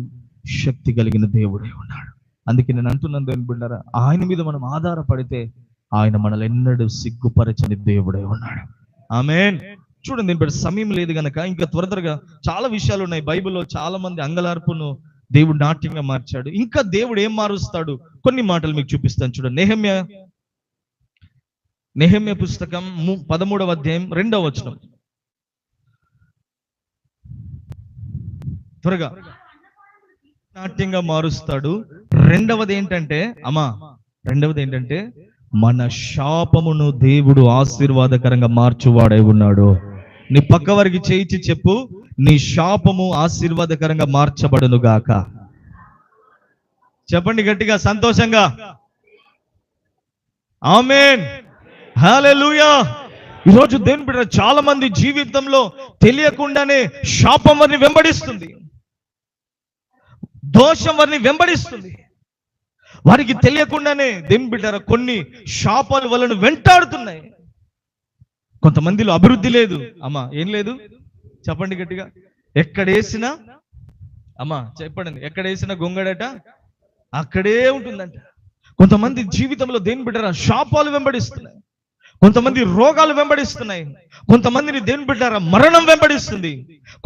శక్తి కలిగిన దేవుడే ఉన్నాడు. అందుకే నేను అంటున్నాను దేవుని బిడ్డలారా, ఆయన మీద మనం ఆధారపడితే ఆయన మనల్ని ఎన్నడూ సిగ్గుపరచని దేవుడే ఉన్నాడు. ఆమేన్. చూడండి, దీని సమయం లేదు గనక ఇంకా త్వరగా చాలా విషయాలు ఉన్నాయి బైబిల్లో. చాలా మంది అంగలార్పును దేవుడు నాట్యంగా మార్చాడు. ఇంకా దేవుడు ఏం మారుస్తాడు, కొన్ని మాటలు మీకు చూపిస్తాను. చూడండి, నెహెమ్యా పుస్తకం 13వ అధ్యాయం 2వ వచనం. త్వరగా. నాట్యంగా మారుస్తాడు. రెండవది ఏంటంటే మన శాపమును దేవుడు ఆశీర్వాదకరంగా మార్చువాడై ఉన్నాడు. నీ పక్క వారికి చేయించి చెప్పు, నీ శాపము ఆశీర్వాదకరంగా మార్చబడును గాక. చెప్పండి గట్టిగా, సంతోషంగా. ఆమేన్. హల్లెలూయా. ఈరోజు దేవుని బిడ్డ చాలా మంది జీవితంలో తెలియకుండానే శాపం వారిని వెంబడిస్తుంది, దోషం వారిని వెంబడిస్తుంది. వారికి తెలియకుండానే దేవుని బిడ్డ కొన్ని శాపాలు వాళ్ళను వెంటాడుతున్నాయి. కొంతమందిలో అభివృద్ధి లేదు. అమ్మా ఏం లేదు? చెప్పండి గట్టిగా. ఎక్కడేసినా ఎక్కడేసినా గొంగడట అక్కడే ఉంటుందంట. కొంతమంది జీవితంలో దేవుని బిడ్డ శాపాలు వెంబడిస్తున్నాయి, కొంతమంది రోగాలు వెంబడిస్తున్నాయి, కొంతమందిని దేవుని బిడ్డ మరణం వెంబడిస్తుంది,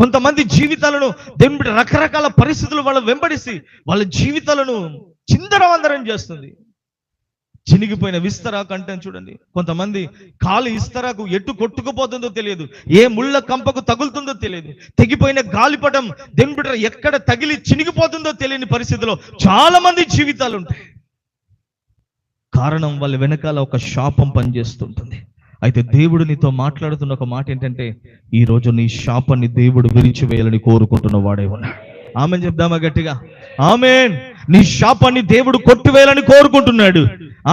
కొంతమంది జీవితాలను దేవుని బిడ్డ రకరకాల పరిస్థితులు వాళ్ళ వెంబడిసి వాళ్ళ జీవితాలను చిందరవందరం చేస్తుంది. చినిగిపోయిన విస్తరాకు అంటే చూడండి, కొంతమంది కాలు ఇస్తరాకు ఎటు కొట్టుకుపోతుందో తెలియదు, ఏ ముళ్ళ కంపకు తగులుతుందో తెలియదు, తెగిపోయిన గాలిపటం దెంబిడ ఎక్కడ తగిలి చినిగిపోతుందో తెలియని పరిస్థితిలో చాలా మంది జీవితాలు ఉంటాయి. కారణం వాళ్ళ వెనకాల ఒక శాపం పనిచేస్తుంటుంది. అయితే దేవుడు నీతో మాట్లాడుతున్న ఒక మాట ఏంటంటే, ఈ రోజు నీ శాపాన్ని దేవుడు విరిచివేయాలని కోరుకుంటున్న వాడే ఉన్నాడు. ఆమెన్ చెప్దామా గట్టిగా? ఆమెన్. నీ శాపాన్ని దేవుడు కొట్టివేయాలని కోరుకుంటున్నాడు.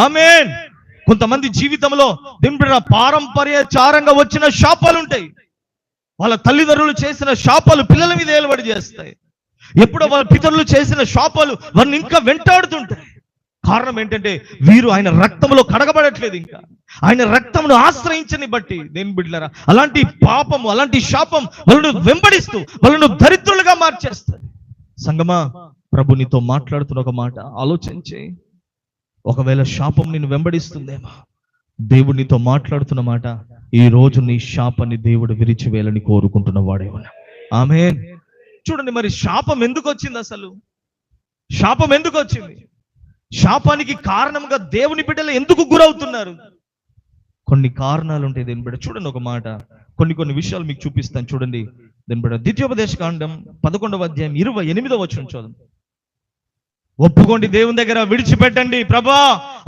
ఆమెన్. కొంతమంది జీవితంలో దింపిన పారంపర్యచారంగా వచ్చిన శాపాలు ఉంటాయి. వాళ్ళ తల్లిదండ్రులు చేసిన శాపాలు పిల్లల మీద ఏలుబడి చేస్తాయి. ఎప్పుడో వాళ్ళ పితరులు చేసిన శాపాలు వారిని ఇంకా వెంటాడుతుంటాయి. కారణం ఏంటంటే, వీరు ఆయన రక్తంలో కడగబడట్లేదు, ఇంకా ఆయన రక్తమును ఆశ్రయించని బట్టి. దేని బిడ్డలారా, అలాంటి పాపము, అలాంటి శాపం వాళ్ళను వెంబడిస్తూ వాళ్ళను దరిద్రులుగా మార్చేస్తారు. సంగమా, ప్రభు నీతో మాట్లాడుతున్న ఒక మాట ఆలోచించే. ఒకవేళ శాపం నిన్ను వెంబడిస్తుందేమో, దేవుడు నీతో మాట్లాడుతున్న మాట, ఈ రోజు నీ శాపాన్ని దేవుడు విరిచివేయాలని కోరుకుంటున్న వాడేమన్నా. ఆమేన్. చూడండి, మరి శాపం ఎందుకు వచ్చింది? అసలు శాపం ఎందుకు వచ్చింది? శాపానికి కారణంగా దేవుని బిడ్డలు ఎందుకు గురవుతున్నారు? కొన్ని కారణాలు ఉంటాయి దేని బిడ్డ. చూడండి ఒక మాట, కొన్ని విషయాలు మీకు చూపిస్తాను. చూడండి దేని బిడ్డ, ద్వితీయోపదేశకాండం 11వ అధ్యాయం 28వ వచనం చూడండి. ఒప్పుకోండి, దేవుని దగ్గర విడిచిపెట్టండి. ప్రభా,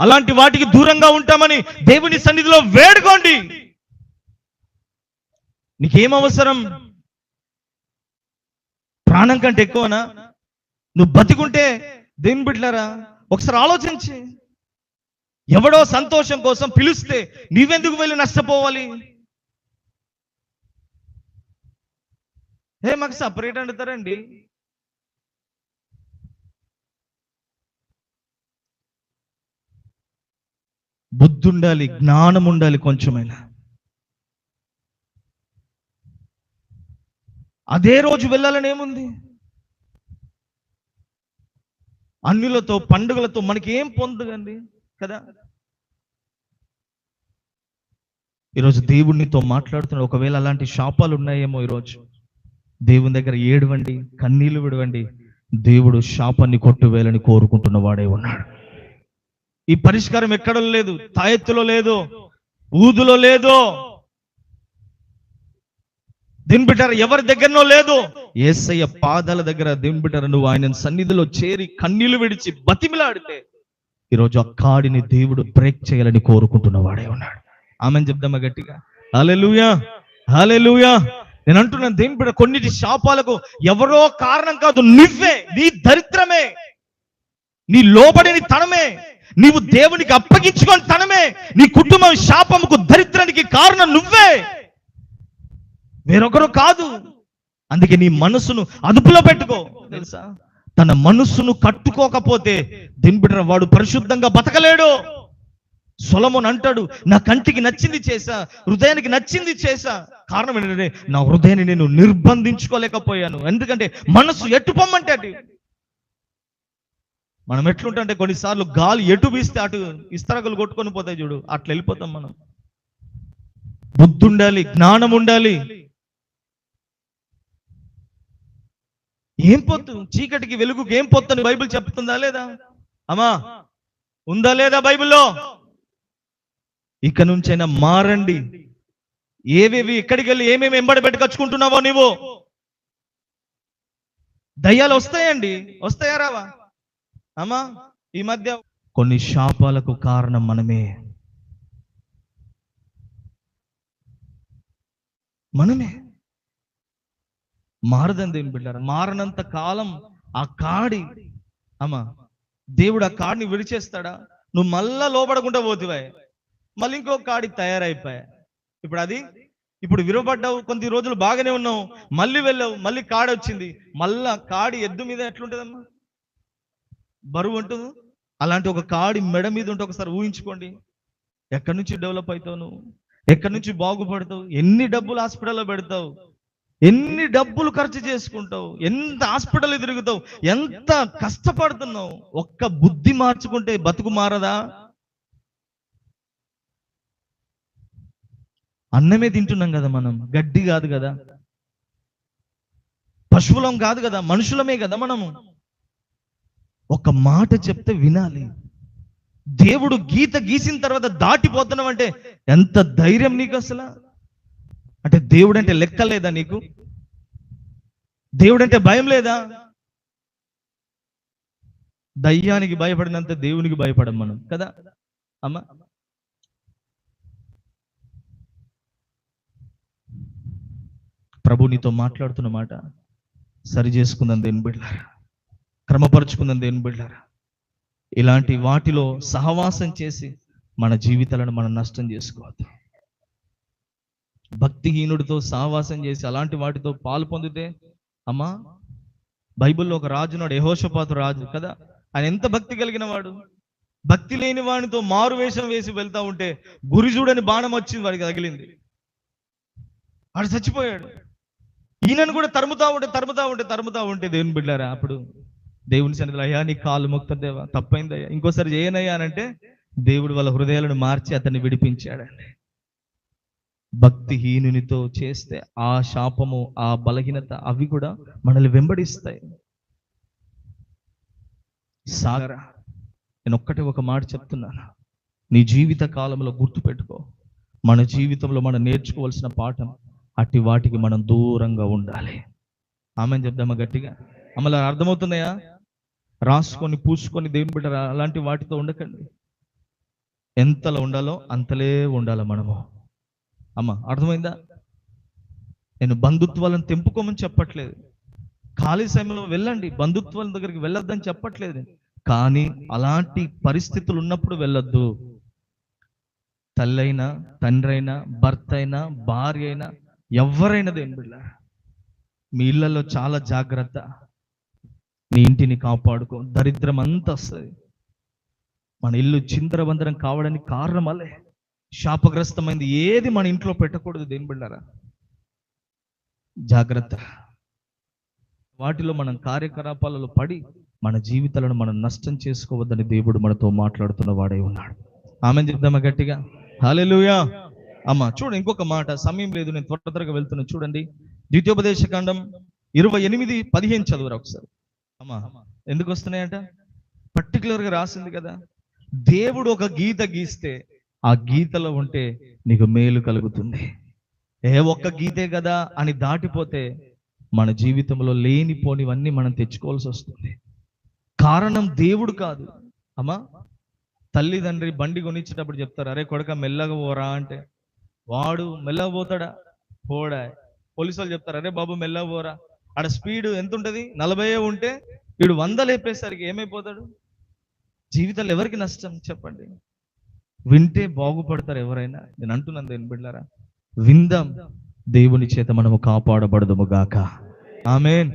అలాంటి వాటికి దూరంగా ఉంటామని దేవుని సన్నిధిలో వేడుకోండి. నీకేం అవసరం? ప్రాణం కంటే ఎక్కువనా? నువ్వు బతికుంటే దేవుని బిడ్డలారా ఒకసారి ఆలోచించి. ఎవడో సంతోషం కోసం పిలిస్తే నీవెందుకు వెళ్ళి నష్టపోవాలి? మాకు సపరేట్ అంటారండి. బుద్ధి ఉండాలి, జ్ఞానం ఉండాలి కొంచెమైనా. అదే రోజు వెళ్ళాలని ఏముంది? అన్యులతో పండుగలతో మనకి ఏం పొందుగండి కదా. ఈరోజు దేవుడినితో మాట్లాడుతున్నాడు. ఒకవేళ అలాంటి శాపాలు ఉన్నాయేమో, ఈరోజు దేవుని దగ్గర ఏడవండి, కన్నీళ్లు విడవండి. దేవుడు శాపాన్ని కొట్టువేయాలని కోరుకుంటున్న వాడే ఉన్నాడు. ఈ పరిష్కారం ఎక్కడ లేదు, తాయెత్తులో లేదు, ఊదులో లేదు, దిన్బిటారు ఎవరి దగ్గరనో లేదు, యేసయ్య పాదాల దగ్గర దిన్బిటారు నువ్వు ఆయన సన్నిధిలో చేరి కన్నీళ్లు విడిచి బతిమిలాడితే ఈరోజు ఆ కాడిని దేవుడు బ్రేక్ చేయాలని కోరుకుంటున్న వాడే ఉన్నాడు. ఆమెను చెప్దామా గట్టిగా? హల్లెలూయా, హల్లెలూయా. నేను అంటున్నాను, దిన్బిట కొన్నిటి శాపాలకు ఎవరో కారణం కాదు, నువ్వే. నీ దరిద్రమే, నీ లోబడిని తనమే, నీవు దేవునికి అప్పగించుకొని తనమే నీ కుటుంబం శాపముకు, దరిద్రానికి కారణం నువ్వే, వేరొకరు కాదు. అందుకే నీ మనసును అదుపులో పెట్టుకో. తెలుసా, తన మనస్సును కట్టుకోకపోతే దింబిడ్ర వాడు పరిశుద్ధంగా బతకలేడు. సొలొమోను అంటాడు, నా కంటికి నచ్చింది చేశా, హృదయానికి నచ్చింది చేశా. కారణం ఏంటంటే నా హృదయాన్ని నేను నిర్బంధించుకోలేకపోయాను. ఎందుకంటే మనస్సు ఎటు పొమ్మంటే అటు. మనం ఎట్లుంటే కొన్నిసార్లు గాలి ఎటు వీస్తే అటు ఇస్తరగలు కొట్టుకొని పోతాయి చూడు, అట్లా వెళ్ళిపోతాం మనం. బుద్ధి ఉండాలి, జ్ఞానం ఉండాలి. ఏం పొత్తు? చీకటికి వెలుగుకి ఏం పొత్తు అని బైబిల్ చెప్తుందా లేదా? అమ్మా, ఉందా లేదా బైబిల్లో? ఇక నుంచైనా మారండి. ఏవేవి ఎక్కడికి వెళ్ళి ఏమేమి ఎంబడి పెట్టి కచ్చుకుంటున్నావో నీవు. దయ్యాలు వస్తాయండి, వస్తాయా రావా? అమ్మా, ఈ మధ్య కొన్ని శాపాలకు కారణం మనమే. మారదండి బిడ్డారా. మారనంత కాలం ఆ కాడి, అమ్మా, దేవుడు ఆ కాడిని విడిచేస్తాడా? నువ్వు మళ్ళా లోపడకుండా పోతివా, మళ్ళీ ఇంకో కాడి తయారైపోయా. ఇప్పుడు విరవబడ్డావు, కొద్ది రోజులు బాగానే ఉన్నావు, మళ్ళీ వెళ్ళావు, మళ్ళీ కాడి వచ్చింది. మళ్ళా కాడి ఎద్దు మీద ఎట్లుంటుందమ్మా? బరువు ఉంటుంది. అలాంటి ఒక కాడి మెడ మీద ఉంటే ఒకసారి ఊహించుకోండి, ఎక్కడి నుంచి డెవలప్ అవుతావు నువ్వు, ఎక్కడి నుంచి బాగుపడతావు, ఎన్ని డబ్బులు హాస్పిటల్లో పెడతావు, ఎన్ని డబ్బులు ఖర్చు చేసుకుంటావు, ఎంత హాస్పిటల్ తిరుగుతావు, ఎంత కష్టపడుతున్నావు. ఒక్క బుద్ధి మార్చుకుంటే బతుకు మారదా? అన్నమే తింటున్నాం కదా మనం, గడ్డి కాదు కదా, పశువులం కాదు కదా, మనుషులమే కదా మనము. ఒక మాట చెప్తే వినాలి. దేవుడు గీత గీసిన తర్వాత దాటిపోతున్నావు అంటే ఎంత ధైర్యం నీకు అసలు? అంటే దేవుడు అంటే లెక్క లేదా నీకు? దేవుడు అంటే భయం లేదా? దయ్యానికి భయపడినంత దేవునికి భయపడం మనం కదా అమ్మా. ప్రభు నీతో మాట్లాడుతున్న మాట, సరి చేసుకుందాం దేవుని బిడ్డలారా, క్రమపరుచుకుందాం దేవుని బిడ్డలారా. ఇలాంటి వాటిలో సహవాసం చేసి మన జీవితాలను మనం నష్టం చేసుకోవద్దు. భక్తిహీనుడితో సహవాసం చేసి అలాంటి వాటితో పాలు పొందితే అమ్మా, బైబిల్లో ఒక రాజునాడు, యెహోషాపాతు రాజు కదా. ఆయన ఎంత భక్తి కలిగిన వాడు. భక్తి లేని వాడితో మారు వేషం వేసి వెళ్తా ఉంటే గురి చూడని బాణం వచ్చింది, వాడికి తగిలింది, వాడు చచ్చిపోయాడు. ఈయనను కూడా తరుముతా ఉంటే దేవుని బిడ్డారా, అప్పుడు దేవుని సన్నిధిలో, అయ్యా నీ కాలు మొక్కుతాదేవా, తప్పైందయ్యా, ఇంకోసారి చేయనయ్యా అనంటే దేవుడు వాళ్ళ హృదయాలను మార్చి అతన్ని విడిపించాడండి. భక్తిహీనునితో చేస్తే ఆ శాపము, ఆ బలహీనత అవి కూడా మనల్ని వెంబడిస్తాయి. సాగరా, నేను ఒక మాట చెప్తున్నాను, నీ జీవిత కాలంలో గుర్తుపెట్టుకో, మన జీవితంలో మనం నేర్చుకోవాల్సిన పాఠం, అట్టి వాటికి మనం దూరంగా ఉండాలి. ఆమెను చెప్దామా గట్టిగా? అమ్మలా అర్థమవుతున్నాయా? రాసుకొని పూసుకొని దేవుని బిడ్డ అలాంటి వాటితో ఉండకండి. ఎంతలో ఉండాలో అంతలే ఉండాలి మనము. అమ్మ అర్థమైందా? నేను బంధుత్వాలను తెంపుకోమని చెప్పట్లేదు, ఖాళీ సమయంలో వెళ్ళండి, బంధుత్వాల దగ్గరికి వెళ్ళొద్దని చెప్పట్లేదు, కానీ అలాంటి పరిస్థితులు ఉన్నప్పుడు వెళ్ళొద్దు. తల్లైనా, తండ్రి అయినా, భర్త అయినా, భార్య అయినా, ఎవరైనా దేవుని బిడ్డ, మీ ఇళ్లలో చాలా జాగ్రత్త. నీ ఇంటిని కాపాడుకో, దరిద్రం అంతా వస్తుంది. మన ఇల్లు చిందరవందరం కావడానికి కారణం అలే, శాపగ్రస్తమైంది ఏది మన ఇంట్లో పెట్టకూడదు దేని బిడ్డారా. జాగ్రత్త. వాటిలో మనం కార్యకలాపాలలో పడి మన జీవితాలను మనం నష్టం చేసుకోవద్దని దేవుడు మనతో మాట్లాడుతున్న వాడై ఉన్నాడు. ఆమెను చెప్దామా గట్టిగా? హల్లెలూయా. అమ్మ చూడు, ఇంకొక మాట, సమయం లేదు, నేను త్వరగా వెళ్తున్నాను. చూడండి, ద్వితీయోపదేశకాండం 28:15 చదువురా ఒకసారి. అమ్మా ఎందుకు వస్తున్నాయంట? పర్టికులర్గా రాసింది కదా. దేవుడు ఒక గీత గీస్తే ఆ గీతలో ఉంటే నీకు మేలు కలుగుతుంది. ఒక్క గీతే కదా అని దాటిపోతే మన జీవితంలో లేనిపోనివన్నీ మనం తెచ్చుకోవాల్సి వస్తుంది. కారణం దేవుడు కాదు అమ్మా. తల్లిదండ్రి బండి కొనిచ్చేటప్పుడు చెప్తారు, అరే కొడుక మెల్లగా పోరా అంటే, వాడు మెల్లగా పోతాడా? పోడా. పోలీసు వాళ్ళు చెప్తారు, అరే బాబు మెల్లగా పోరా. ఆడ స్పీడ్ ఎంత ఉంటుంది? 40 ఉంటే వీడు 100 లేపేసరికి ఏమైపోతాడు? జీవితాలు ఎవరికి నష్టం చెప్పండి? వింటే బాగుపడతారు ఎవరైనా. నేను అంటున్నాను దేని బిడ్డలారా, విందాం, దేవుని చేత మనము కాపాడబడదుము గాక. ఆమేన్.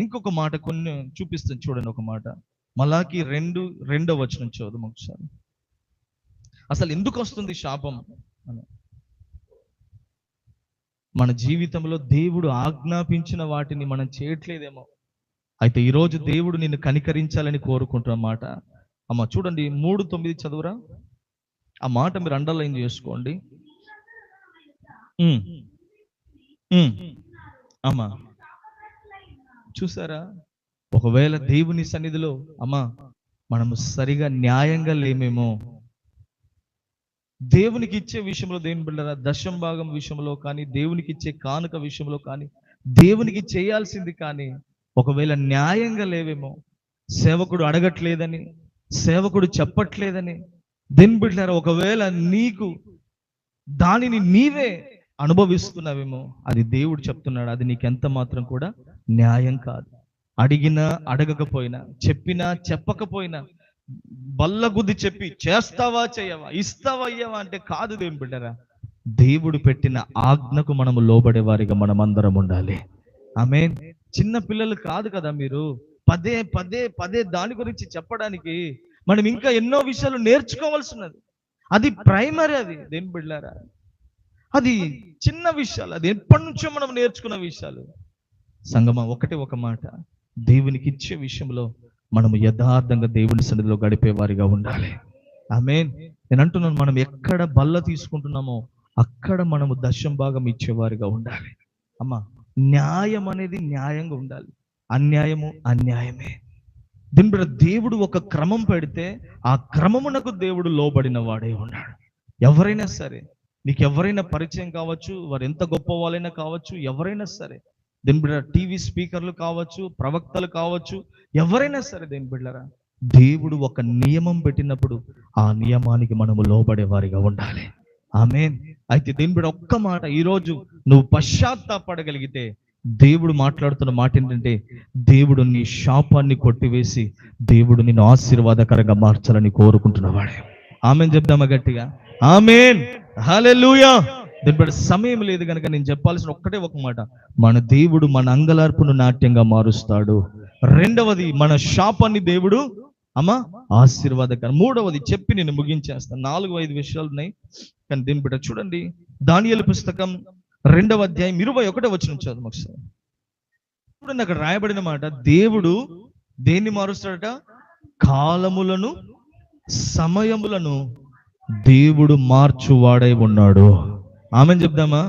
ఇంకొక మాట కొన్ని చూపిస్తాను చూడండి. ఒక మాట మలాకి 2:2 వచనం చదువు ఒకసారి. అసలు ఎందుకు వస్తుంది శాపం? మన జీవితంలో దేవుడు ఆజ్ఞాపించిన వాటిని మనం చేయట్లేదేమో. అయితే ఈరోజు దేవుడు నిన్ను కనికరించాలని కోరుకుంటున్న మాట. అమ్మ చూడండి, 3:9 చదువురా. ఆ మాట మీరు అండర్లైన్ చేసుకోండి. అమ్మా చూసారా, ఒకవేళ దేవుని సన్నిధిలో అమ్మా మనము సరిగా న్యాయంగా లేమేమో, దేవునికి ఇచ్చే విషయంలో దేవుని బిడ్డరా, దశం భాగం విషయంలో కానీ, దేవునికి ఇచ్చే కానుక విషయంలో కానీ, దేవునికి చేయాల్సింది కానీ ఒకవేళ న్యాయంగా లేవేమో, సేవకుడు అడగట్లేదని, సేవకుడు చెప్పట్లేదని, దేవుని బిడ్డరా, ఒకవేళ నీకు దానిని నీవే అనుభవిస్తున్నావేమో, అది దేవుడు చెప్తున్నాడు, అది నీకెంత మాత్రం కూడా న్యాయం కాదు. అడిగినా అడగకపోయినా, చెప్పినా చెప్పకపోయినా, బల్లగుద్ది చెప్పి చేస్తావా చేయవా, ఇస్తావా అయ్యవా అంటే కాదు దేవుని బిడ్డరా. దేవుడు పెట్టిన ఆజ్ఞకు మనము లోబడే వారిగా మనం అందరం ఉండాలి. ఆమేన్. చిన్న పిల్లలు కాదు కదా మీరు, పదే పదే పదే దాని గురించి చెప్పడానికి మనం ఇంకా ఎన్నో విషయాలు నేర్చుకోవాల్సి ఉన్నది. అది ప్రైమరీ, అది దేని బిడ్డలారా, అది చిన్న విషయాలు, అది ఎప్పటి నుంచో మనం నేర్చుకున్న విషయాలు. సంగమా ఒక మాట, దేవునికి ఇచ్చే విషయంలో మనము యథార్థంగా దేవుని సన్నిధిలో గడిపే వారిగా ఉండాలి. ఆమేన్. నేను అంటున్నాను, మనం ఎక్కడ బల్ల తీసుకుంటున్నామో అక్కడ మనము దశం భాగం ఇచ్చేవారిగా ఉండాలి. అమ్మా న్యాయం అనేది న్యాయంగా ఉండాలి, అన్యాయము అన్యాయమే. దీని బిడ్డ, దేవుడు ఒక క్రమం పెడితే ఆ క్రమమునకు దేవుడు లోబడిన వాడే ఉన్నాడు. ఎవరైనా సరే, నీకు ఎవరైనా పరిచయం కావచ్చు, వారు ఎంత గొప్ప వాళ్ళైనా కావచ్చు, ఎవరైనా సరే, దీని బిడ్డ, టీవీ స్పీకర్లు కావచ్చు, ప్రవక్తలు కావచ్చు, ఎవరైనా సరే, దీని బిడ్డరా, దేవుడు ఒక నియమం పెట్టినప్పుడు ఆ నియమానికి మనము లోబడే వారిగా ఉండాలి. ఆమేన్. అయితే దీని బిడ్డ, ఒక్క మాట, ఈరోజు నువ్వు పశ్చాత్తాపడగలిగితే దేవుడు మాట్లాడుతున్న మాట ఏంటంటే, దేవుడు నీ శాపాన్ని కొట్టివేసి దేవుడు నిన్ను ఆశీర్వాదకరంగా మార్చాలని కోరుకుంటున్నవాడే. ఆమేన్ చెప్దామా గట్టిగా? ఆమేన్, హల్లెలూయా. దీని బిడ్డ, సమయం లేదు కనుక నేను చెప్పాల్సిన ఒక్కటే ఒక మాట, మన దేవుడు మన అంగలార్పును నాట్యంగా మారుస్తాడు. రెండవది, మన శాపాన్ని దేవుడు ఆశీర్వాదకరం. మూడవది చెప్పి నేను ముగించేస్తాను. 4-5 విషయాలు ఉన్నాయి కానీ దీని బిడ్డ చూడండి, దానియేలు పుస్తకం 2వ అధ్యాయం 21వ వచనం చదువు ఒకసారి. చూడండి, అక్కడ రాయబడిన మాట, దేవుడు దేన్ని మారుస్తాడట? కాలములను సమయములను దేవుడు మార్చువాడై ఉన్నాడు. ఆమెన్ చెప్దామా?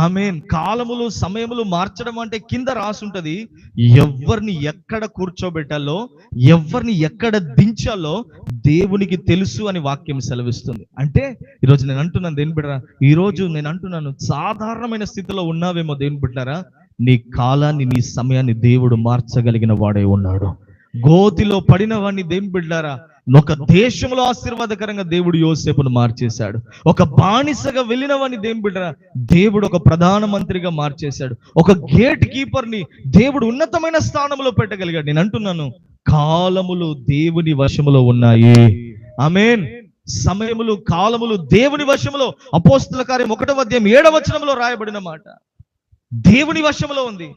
ఆమేన్. కాలములు సమయములు మార్చడం అంటే కింద రాసుంటది, ఎవరిని ఎక్కడ కూర్చోబెట్టాలో, ఎవరిని ఎక్కడ దించాలో దేవునికి తెలుసు అని వాక్యం సెలవిస్తుంది. అంటే ఈరోజు నేను అంటున్నాను దేవుని బిడ్డరా, ఈరోజు నేను అంటున్నాను, సాధారణమైన స్థితిలో ఉన్నావేమో దేవుని బిడ్డరా, నీ కాలాన్ని, నీ సమయాన్ని దేవుడు మార్చగలిగిన వాడే ఉన్నాడు. గోతిలో పడిన వాడిని దేవుని బిడ్డరా, ఒక దేశంలో ఆశీర్వాదకరంగా దేవుడు యోసేపును మార్చేశాడు. ఒక బానిసగా వెళ్ళిన వాడిని దేవుని బిడ్డరా, దేవుడు ఒక ప్రధానమంత్రిగా మార్చేశాడు. ఒక గేట్ కీపర్ని దేవుడు ఉన్నతమైన స్థానంలో పెట్టగలిగాడు. నేను అంటున్నాను, కాలములు దేవుని వశములో ఉన్నాయి. ఆమేన్. సమయములు, కాలములు దేవుని వశములో. అపోస్తల కార్యం 1వ అధ్యాయం 7వ వచనంలో రాయబడిన మాట దేవుని వశములో ఉంది.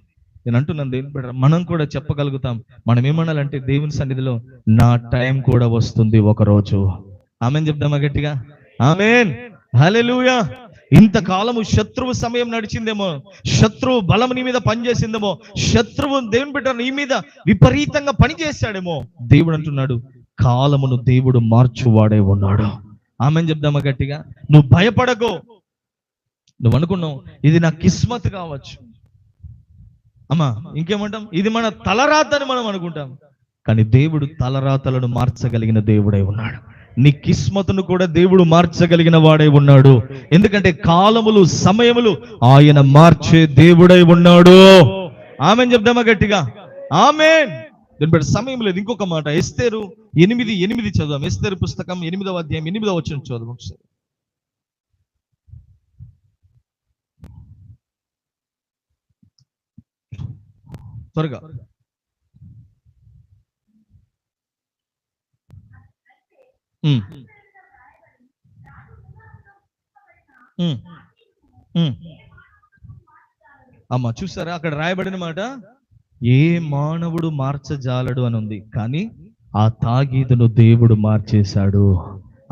నేను అంటున్నాను దేవుని బిడ్డ, మనం కూడా చెప్పగలుగుతాం. మనం ఏమనాలంటే, దేవుని సన్నిధిలో నా టైం కూడా వస్తుంది ఒకరోజు. ఆమేన్ చెప్దామా గట్టిగా? ఆమేన్, హల్లెలూయా. ఇంతకాలము శత్రువు సమయం నడిచిందేమో, శత్రువు బలం నీ మీద పనిచేసిందేమో, శత్రువు దేవుని బిడ్డ నీ మీద విపరీతంగా పనిచేశాడేమో. దేవుడు అంటున్నాడు, కాలమును దేవుడు మార్చువాడే ఉన్నాడు. ఆమేన్ చెప్దామా గట్టిగా? నువ్వు భయపడకో. నువ్వు అనుకున్నావు ఇది నా కిస్మత్ కావచ్చు, ఇంకేమంటాం, ఇది మన తలరాత అని మనం అనుకుంటాం. కానీ దేవుడు తలరాతలను మార్చగలిగిన దేవుడై ఉన్నాడు. నీ కిస్మతును కూడా దేవుడు మార్చగలిగిన వాడై ఉన్నాడు. ఎందుకంటే కాలములు, సమయములు ఆయన మార్చే దేవుడై ఉన్నాడు. ఆమేన్ చెప్దామా గట్టిగా? ఆమేన్. దీని సమయం లేదు. ఇంకొక మాట, ఎస్తేరు 8:8 చదుదాం. ఎస్తేరు పుస్తకం 8వ అధ్యాయం 8వ వచనం చదువు ఒకసారి. త్వరగా. అమ్మా చూసారా, అక్కడ రాయబడిన మాట, ఏ మానవుడు మార్చజాలడు అని ఉంది, కానీ ఆ తాగీదును దేవుడు మార్చేశాడు.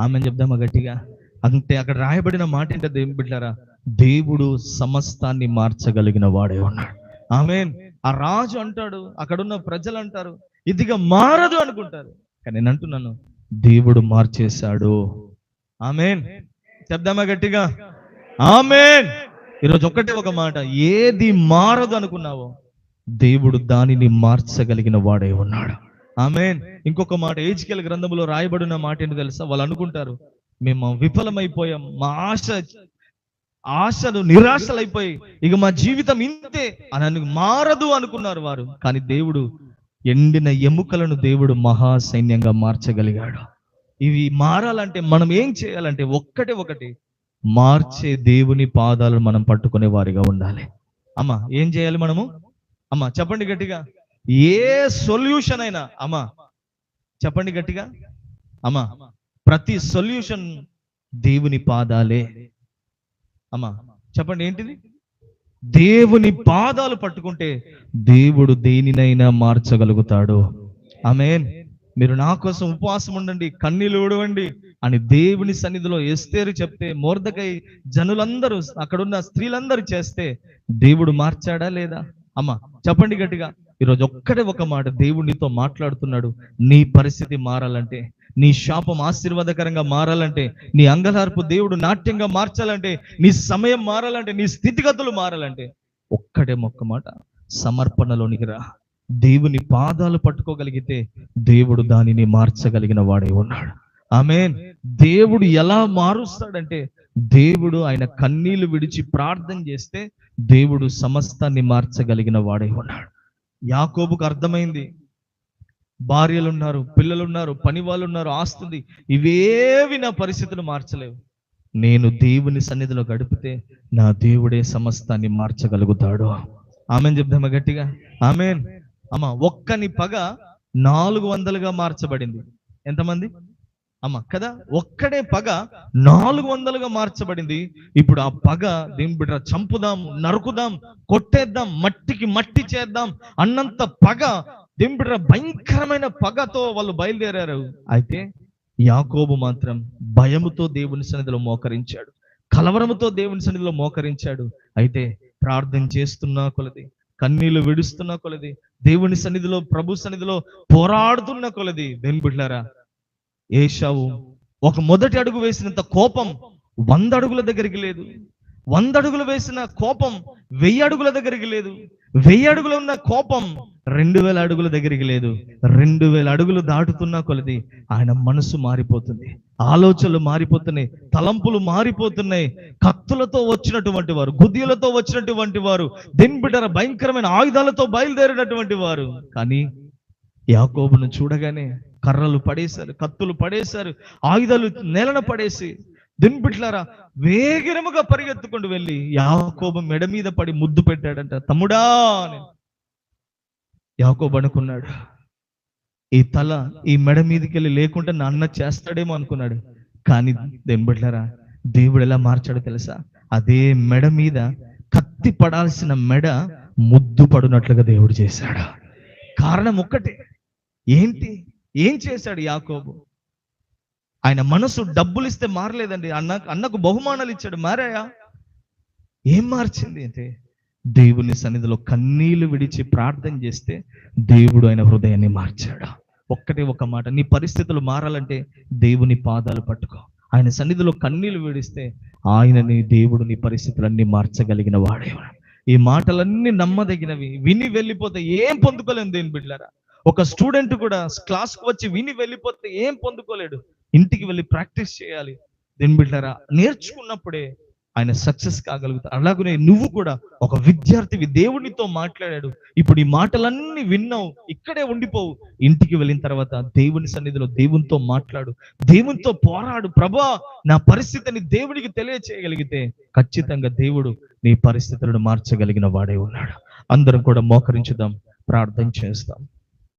ఆమెను చెప్దామా గట్టిగా? అంటే అక్కడ రాయబడిన మాట ఏంటో దేవుని బిడ్డలారా, దేవుడు సమస్తాన్ని మార్చగలిగిన వాడే ఉన్నాడు. ఆమేన్. ఆ రాజు అంటాడు, అక్కడున్న ప్రజలు అంటారు, ఇదిగా మారదు అనుకుంటారు. కానీ నేను అంటున్నాను, దేవుడు మార్చేశాడు. ఆమేన్ చెప్దామా గట్టిగా? ఆమేన్. ఈరోజు ఒక్కటే ఒక మాట, ఏది మారదు అనుకున్నావో దేవుడు దానిని మార్చగలిగిన వాడే ఉన్నాడు. ఆమేన్. ఇంకొక మాట, హెజ్కేలు గ్రంథంలో రాయబడిన మాట ఏంటి తెలుసా? వాళ్ళు అనుకుంటారు, మేము విఫలమైపోయాం, మా ఆశలు నిరాశలైపోయి ఇక మా జీవితం ఇంతే అని మారదు అనుకున్నారు వారు. కానీ దేవుడు ఎండిన ఎముకలను దేవుడు మహాసైన్యంగా మార్చగలిగాడు. ఇవి మారాలంటే మనం ఏం చేయాలంటే ఒకటి మార్చే దేవుని పాదాలను మనం పట్టుకునే వారిగా ఉండాలి. అమ్మా ఏం చేయాలి మనము? అమ్మా చెప్పండి గట్టిగా. ఏ సొల్యూషన్ అయినా, అమ్మా చెప్పండి గట్టిగా, అమ్మా ప్రతి సొల్యూషన్ దేవుని పాదాలే. అమ్మా చెప్పండి ఏంటిది? దేవుని పాదాలు పట్టుకుంటే దేవుడు దేనినైనా మార్చగలుగుతాడు. ఆమేన్. మీరు నా కోసం ఉపవాసం ఉండండి, కన్నీళ్లు ఊడవండి అని దేవుని సన్నిధిలో ఎస్తేరు చెప్తే, మొర్దెకై జనులందరూ, అక్కడున్న స్త్రీలందరూ చేస్తే దేవుడు మార్చాడా లేదా? అమ్మా చెప్పండి గట్టిగా. ఈరోజు ఒక్కడే ఒక మాట, దేవుడితో మాట్లాడుతున్నాడు. నీ పరిస్థితి మారాలంటే, నీ శాపం ఆశీర్వాదకరంగా మారాలంటే, నీ అంగలార్పు దేవుడు నాట్యంగా మార్చాలంటే, నీ సమయం మారాలంటే, నీ స్థితిగతులు మారాలంటే ఒక్కటే ఒక్క మాట, సమర్పణలోనికి రా. దేవుని పాదాలు పట్టుకోగలిగితే దేవుడు దానిని మార్చగలిగిన వాడే ఉన్నాడు. ఆమేన్. దేవుడు ఎలా మారుస్తాడంటే, దేవుడు ఆయన కన్నీళ్లు విడిచి ప్రార్థన చేస్తే దేవుడు సమస్తాన్ని మార్చగలిగిన వాడే ఉన్నాడు. యాకోబుకు అర్థమైంది, భార్యలు ఉన్నారు, పిల్లలు ఉన్నారు, పని వాళ్ళు ఉన్నారు, ఆస్తుంది, ఇవేవి నా పరిస్థితులు మార్చలేవు. నేను దేవుని సన్నిధిలో గడిపితే నా దేవుడే సమస్తాన్ని మార్చగలుగుతాడు. ఆమెన్ చెప్దామా గట్టిగా? ఆమెన్. అమ్మ, ఒక్కని పగ 400గా మార్చబడింది. ఎంతమంది అమ్మ కదా? ఒక్కడే పగ 400గా మార్చబడింది. ఇప్పుడు ఆ పగ దేవుని బిడ్డ చంపుదాం, నరుకుదాం, కొట్టేద్దాం, మట్టికి మట్టి చేద్దాం అన్నంత పగ దేవుని బిడ్డ భయంకరమైన పగతో వాళ్ళు బయలుదేరారు. అయితే యాకోబు మాత్రం భయముతో దేవుని సన్నిధిలో మోకరించాడు, కలవరముతో దేవుని సన్నిధిలో మోకరించాడు. అయితే ప్రార్థన చేస్తున్నా కొలది, కన్నీళ్లు విడుస్తున్న కొలది, దేవుని సన్నిధిలో, ప్రభు సన్నిధిలో పోరాడుతున్న కొలది దేవుని బిడ్డలారా, ఏశావు ఒక మొదటి అడుగు వేసినంత కోపం 100 అడుగుల దగ్గరికి లేదు. 100 అడుగులు వేసిన కోపం 1000 అడుగుల దగ్గరికి లేదు. 1000 అడుగులు ఉన్న కోపం 2000 అడుగుల దగ్గరికి లేదు. 2000 అడుగులు దాటుతున్నా కొలది ఆయన మనసు మారిపోతుంది, ఆలోచనలు మారిపోతున్నాయి, తలంపులు మారిపోతున్నాయి. కత్తులతో వచ్చినటువంటి వారు, గుద్దిలతో వచ్చినటువంటి వారు, దేవుని బిడ్డల భయంకరమైన ఆయుధాలతో బయలుదేరినటువంటి వారు, కానీ యాకోబును చూడగానే కర్రలు పడేశారు, కత్తులు పడేశారు, ఆయుధాలు నేలన పడేసి దేవుని బిడ్డలారా వేగరముగా పరిగెత్తుకుంటూ వెళ్ళి యాకోబు మెడ మీద పడి ముద్దు పెట్టాడంట. తమ్ముడా అని. యాకోబు అనుకున్నాడు, ఈ తల ఈ మెడ మీదకి వెళ్ళి లేకుంటే నా అన్న చేస్తాడేమో అనుకున్నాడు. కానీ దేవుని బిడ్డలారా, దేవుడు ఎలా మార్చాడో తెలుసా? అదే మెడ మీద కత్తి పడాల్సిన మెడ ముద్దు పడినట్లుగా దేవుడు చేశాడు. కారణం ఒక్కటే. ఏంటి? ఏం చేశాడు యాకోబు? ఆయన మనసు డబ్బులు ఇస్తే మారలేదండి. అన్నకు బహుమానాలు ఇచ్చాడు, మారాయా? ఏం మార్చింది అంటే, దేవుని సన్నిధిలో కన్నీళ్లు విడిచి ప్రార్థన చేస్తే దేవుడు ఆయన హృదయాన్ని మార్చాడు. ఒక్కటే ఒక మాట, నీ పరిస్థితులు మారాలంటే దేవుని పాదాలు పట్టుకో. ఆయన సన్నిధిలో కన్నీళ్లు విడిస్తే ఆయనని, దేవుడు నీ పరిస్థితులన్నీ మార్చగలిగిన వాడే. ఈ మాటలన్నీ నమ్మదగినవి. విని వెళ్ళిపోతే ఏం పొందుకోలేము దేవుని బిడ్డలారా. ఒక స్టూడెంట్ కూడా క్లాస్కి వచ్చి విని వెళ్ళిపోతే ఏం పొందుకోలేడు. ఇంటికి వెళ్ళి ప్రాక్టీస్ చేయాలి దేవుని బిడ్డలారా. నేర్చుకున్నప్పుడే ఆయన సక్సెస్ కాగలుగుతాడు. అలాగనే నువ్వు కూడా ఒక విద్యార్థివి, దేవునితో మాట్లాడాడు, ఇప్పుడు ఈ మాటలన్నీ విన్నావు, ఇక్కడే ఉండిపోవు. ఇంటికి వెళ్ళిన తర్వాత దేవుని సన్నిధిలో దేవునితో మాట్లాడు, దేవునితో పోరాడు. ప్రభా, నా పరిస్థితిని దేవునికి తెలియచేయగలిగితే ఖచ్చితంగా దేవుడు నీ పరిస్థితులను మార్చగలిగిన వాడే ఉన్నాడు. అందరం కూడా మోకరించుదాం, ప్రార్థన చేస్తాం.